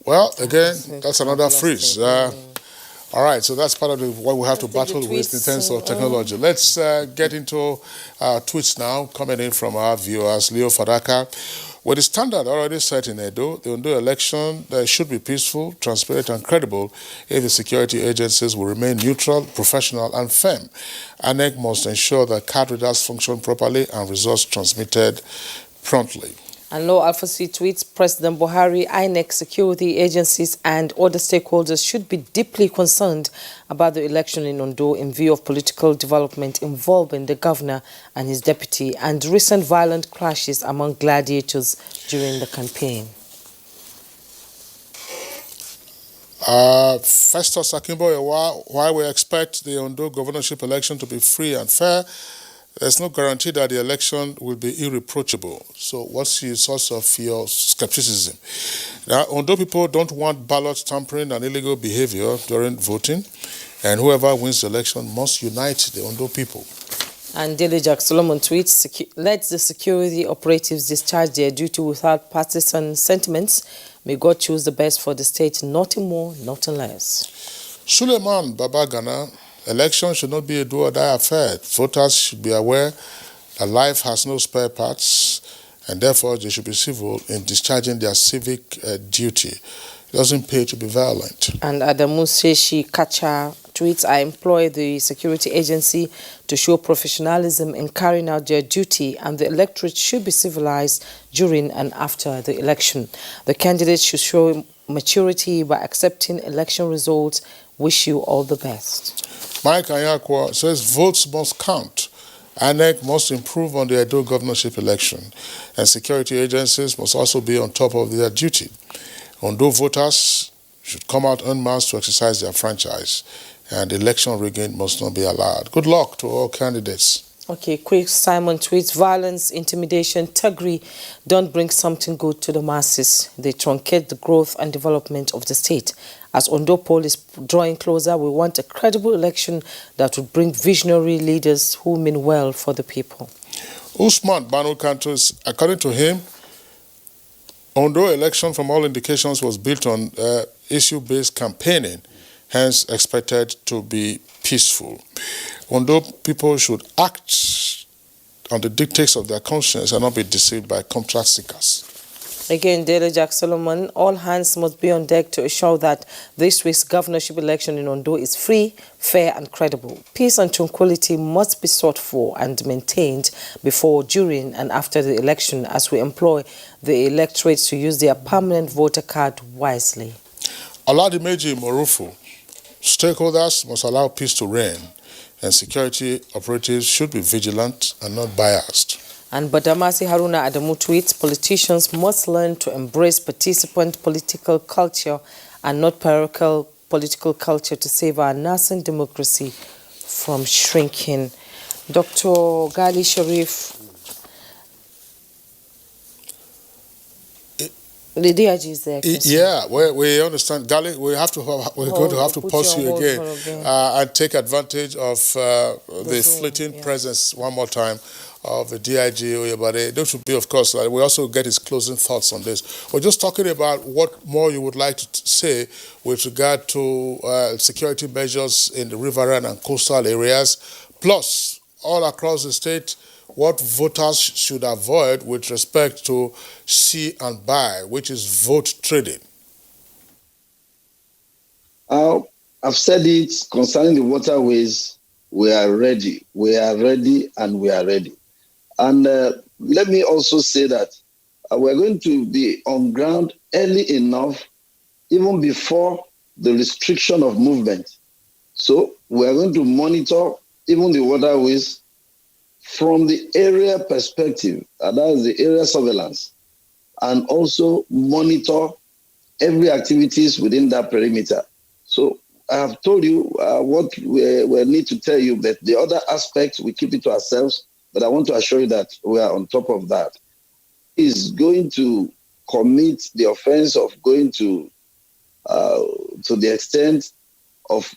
Well, again, that's another freeze. All right, so that's part of what we have to battle with in terms of technology. Let's get into our tweets now, coming in from our viewers. Leo Fadaka, With the standard already set in Edo, the Ondo election should be peaceful, transparent, and credible if the security agencies will remain neutral, professional, and firm. INEC must ensure that card readers function properly and results transmitted promptly. And Law Alphacy tweets, President Buhari, INEC, security agencies and other stakeholders should be deeply concerned about the election in Ondo in view of political development involving the governor and his deputy and recent violent clashes among gladiators during the campaign. Festus Akimboye, while we expect the Ondo governorship election to be free and fair, there's no guarantee that the election will be irreproachable. So what's the source of your skepticism? Now, Ondo people don't want ballot tampering and illegal behavior during voting, and whoever wins the election must unite the Ondo people. And Daily Jack Solomon tweets, let the security operatives discharge their duty without partisan sentiments. May God choose the best for the state, nothing more, nothing less. Suleiman Babagana, election should not be a do-or-die affair. Voters should be aware that life has no spare parts, and therefore they should be civil in discharging their civic duty. It doesn't pay to be violent. And Adamu Seshi Kacha tweets, I employ the security agency to show professionalism in carrying out their duty, and the electorate should be civilized during and after the election. The candidates should show maturity by accepting election results. Wish you all the best. Mike Anyakwa says votes must count. INEC must improve on the Edo governorship election, and security agencies must also be on top of their duty. Ondo voters should come out en masse to exercise their franchise, and election rigging must not be allowed. Good luck to all candidates. Okay, quick Simon tweets, violence, intimidation, thuggery don't bring something good to the masses. They truncate the growth and development of the state. As Ondo poll is drawing closer, we want a credible election that would bring visionary leaders who mean well for the people. Usman Banu Kantos, according to him, Ondo election from all indications was built on issue-based campaigning, hence expected to be peaceful. Ondo people should act on the dictates of their conscience and not be deceived by contract seekers. Again, Daily Jack Solomon, all hands must be on deck to ensure that this week's governorship election in Ondo is free, fair and credible. Peace and tranquility must be sought for and maintained before, during and after the election as we employ the electorate to use their permanent voter card wisely. Oladimeji Morufu, stakeholders must allow peace to reign, and security operatives should be vigilant and not biased. And Badamasi Haruna Adamu tweets, politicians must learn to embrace participant political culture and not parochial political culture to save our nascent democracy from shrinking. Dr. Gali Sharif, the DIG is there. Yeah, we understand. Gali, we're going to have to pause you again and take advantage of the fleeting presence one more time of the DIG Oyebade. Those should be, of course, we also get his closing thoughts on this. We're just talking about what more you would like to say with regard to security measures in the riverine and coastal areas, plus all across the state, what voters should avoid with respect to see and buy, which is vote trading. I've said it concerning the waterways. We are ready. We are ready and we are ready. And let me also say that we're going to be on ground early enough, even before the restriction of movement. So we're going to monitor even the waterways from the area perspective, that is the area surveillance, and also monitor every activities within that perimeter. So I have told you what we need to tell you, that the other aspects, we keep it to ourselves, but I want to assure you that we are on top of that. Is going to commit the offense of going to the extent of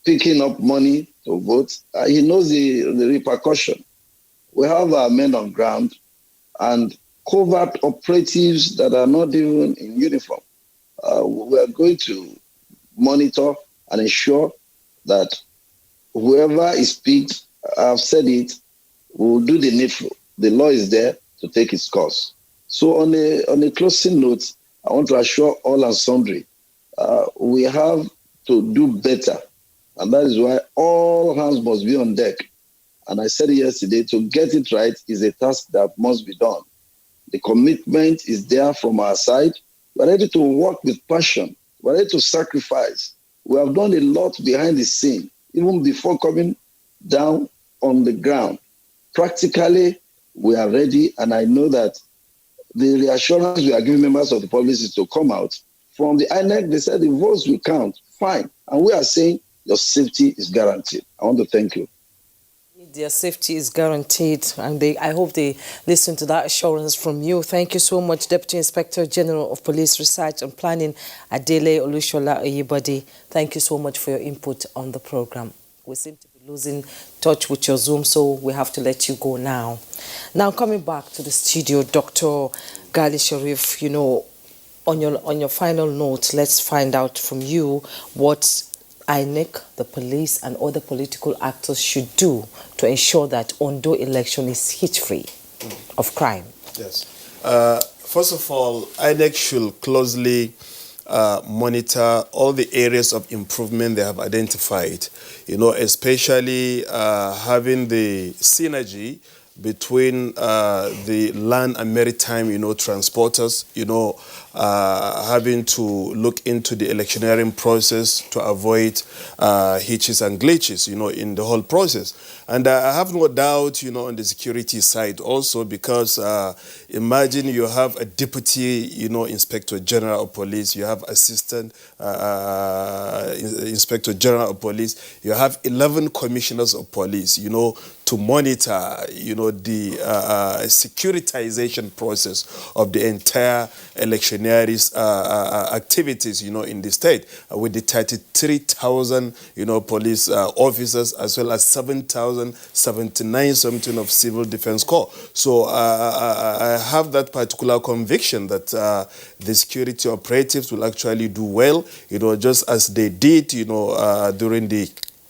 picking up money to vote. He knows the repercussion. We have our men on ground and covert operatives that are not even in uniform. We are going to monitor and ensure that whoever is picked, I've said it, will do the needful. The law is there to take its course. So on a closing note, I want to assure all and sundry, we have to do better. And that is why all hands must be on deck. And I said yesterday, to get it right is a task that must be done. The commitment is there from our side. We're ready to work with passion. We're ready to sacrifice. We have done a lot behind the scene, even before coming down on the ground. Practically, we are ready, and I know that the reassurance we are giving members of the public is to come out. From the INEC, they said the votes will count. Fine. And we are saying your safety is guaranteed. I want to thank you. Their safety is guaranteed, and I hope they listen to that assurance from you. Thank you so much, Deputy Inspector General of Police Research and Planning, Adele Olushola Oyebode. Thank you so much for your input on the program. We seem to be losing touch with your Zoom, so we have to let you go now. Now, coming back to the studio, Dr. Gali Sharif, you know, on your final note, let's find out from you what INEC, the police, and other political actors should do to ensure that Ondo election is hit-free of crime. Yes. First of all, INEC should closely monitor all the areas of improvement they have identified, you know, especially having the synergy between the land and maritime, you know, transporters, you know, having to look into the electioneering process to avoid hitches and glitches, you know, in the whole process. And I have no doubt, you know, on the security side also, because imagine you have a deputy, you know, inspector general of police, you have assistant inspector general of police, you have 11 commissioners of police, you know, to monitor, you know, the securitization process of the entire electioneering activities, you know, in the state, with the 33,000, you know, police officers, as well as 7,079 something of civil defense corps. So I have that particular conviction that the security operatives will actually do well, you know, just as they did, you know, during the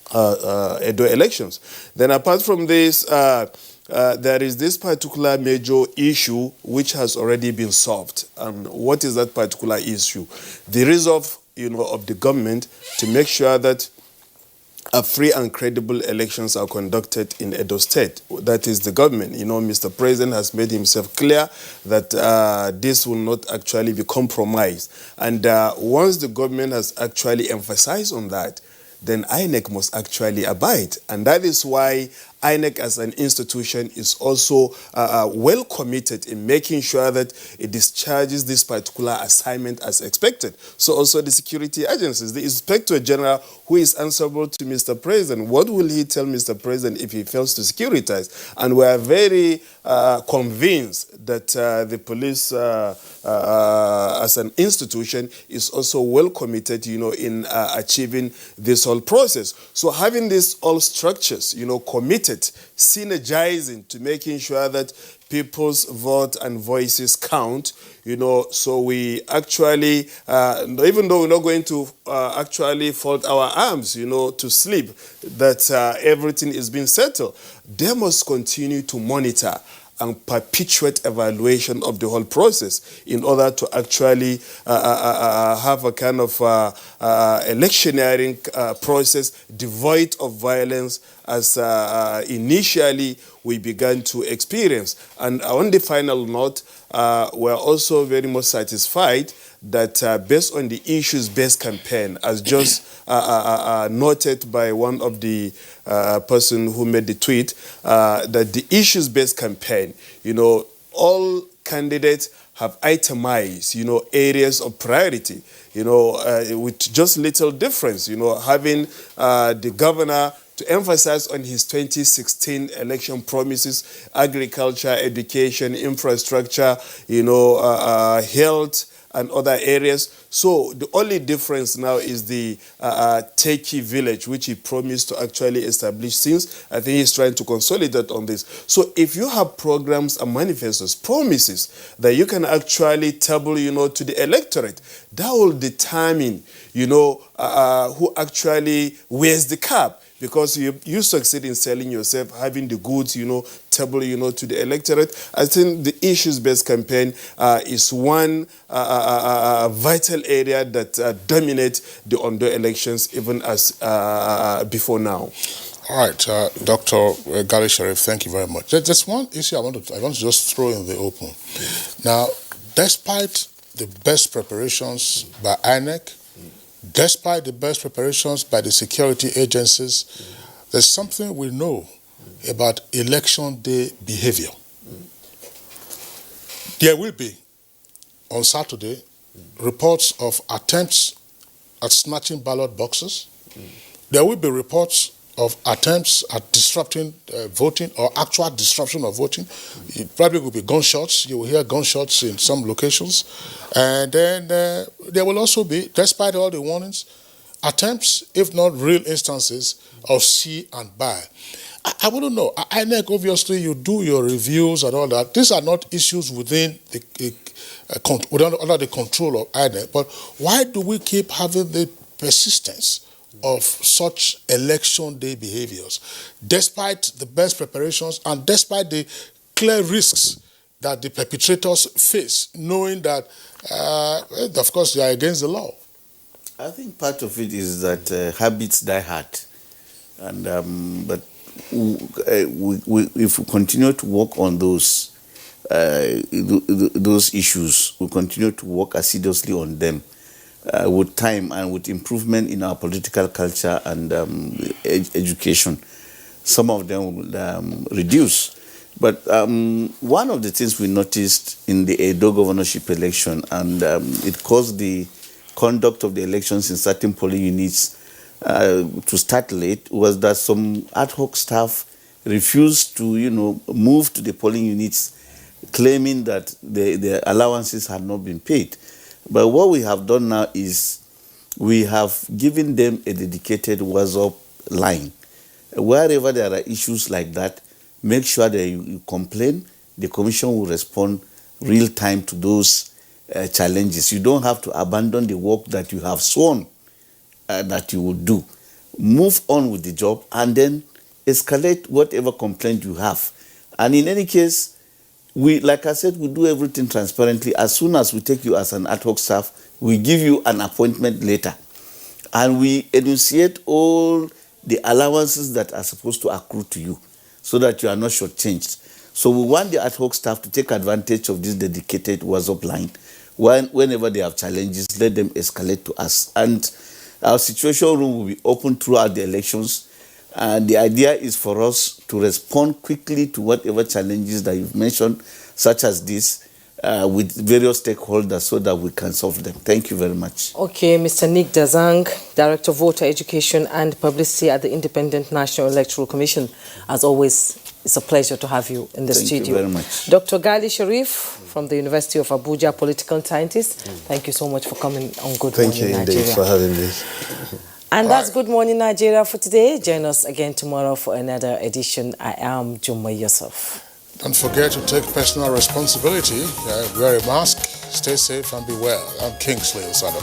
Edo elections. Then apart from this, there is this particular major issue which has already been solved. And what is that particular issue? The resolve, you know, of the government to make sure that free and credible elections are conducted in Edo State. That is the government. You know, Mr. President has made himself clear that this will not actually be compromised. And once the government has actually emphasized on that, then INEC must actually abide. And that is why INEC as an institution is also well committed in making sure that it discharges this particular assignment as expected. So also the security agencies, the Inspector General who is answerable to Mr. President, what will he tell Mr. President if he fails to securitize? And we are very convinced that the police as an institution is also well committed, you know, in achieving this whole process. So having these all structures, you know, committed, synergizing to making sure that people's vote and voices count, you know, so we actually, even though we're not going to actually fold our arms, you know, to sleep, that everything is being settled, they must continue to monitor and perpetuate evaluation of the whole process in order to actually have a kind of electioneering process devoid of violence as initially we began to experience. And on the final note, we're also very much satisfied that based on the issues-based campaign, as just noted by one of the person who made the tweet, that the issues-based campaign, you know, all candidates have itemized, you know, areas of priority, you know, with just little difference, you know, having the governor to emphasize on his 2016 election promises, agriculture, education, infrastructure, you know, health, and other areas. So the only difference now is the Teki village, which he promised to actually establish since. I think he's trying to consolidate on this. So if you have programs and manifestos, promises that you can actually table, you know, to the electorate, that will determine, you know, who actually wears the cap. because you succeed in selling yourself, having the goods, table, to the electorate. I think the issues-based campaign is one vital area that dominates the Ondo elections, even as before now. All right, Dr. Gali Sharif, thank you very much. Just one issue I want to just throw in the open. Now, despite the best preparations by INEC, despite the best preparations by the security agencies, there's something we know about election day behavior. There will be, on Saturday, reports of attempts at snatching ballot boxes. There will be reports of attempts at disrupting voting or actual disruption of voting. It probably will be gunshots. You will hear gunshots in some locations. And then there will also be, despite all the warnings, attempts, if not real instances, of see and buy. I wouldn't know. INEC, obviously, you do your reviews and all that. These are not issues within under the control of INEC. But why do we keep having the persistence of such election day behaviors, despite the best preparations and despite the clear risks that the perpetrators face, knowing that, of course, they are against the law? I think part of it is that habits die hard, and but if we continue to work on those issues, we continue to work assiduously on them. With time and with improvement in our political culture and education, some of them will reduce. But one of the things we noticed in the Edo governorship election, and it caused the conduct of the elections in certain polling units to start late, was that some ad hoc staff refused to, move to the polling units, claiming that their allowances had not been paid. But what we have done now is we have given them a dedicated WhatsApp line. Wherever there are issues like that, make sure that you complain. The commission will respond real time to those challenges. You don't have to abandon the work that you have sworn that you will do. Move on with the job and then escalate whatever complaint you have. And in any case, like I said, we do everything transparently. As soon as we take you as an ad hoc staff, we give you an appointment later. And we enunciate all the allowances that are supposed to accrue to you so that you are not shortchanged. So we want the ad hoc staff to take advantage of this dedicated WhatsApp line. Whenever they have challenges, let them escalate to us. And our situation room will be open throughout the elections. And the idea is for us to respond quickly to whatever challenges that you've mentioned, such as this, with various stakeholders so that we can solve them. Thank you very much. Okay, Mr. Nick Dazang, Director of Voter Education and Publicity at the Independent National Electoral Commission. As always, it's a pleasure to have you in the studio. Thank you very much. Dr. Gali Sharif from the University of Abuja, political scientist. Thank you so much for coming on Good Morning Nigeria. Thank you indeed for having me. And that's Good Morning Nigeria for today. Join us again tomorrow for another edition. I am Jumma Yusuf. Don't forget to take personal responsibility. Wear a mask, stay safe and be well. I'm Kingsley Osadamo.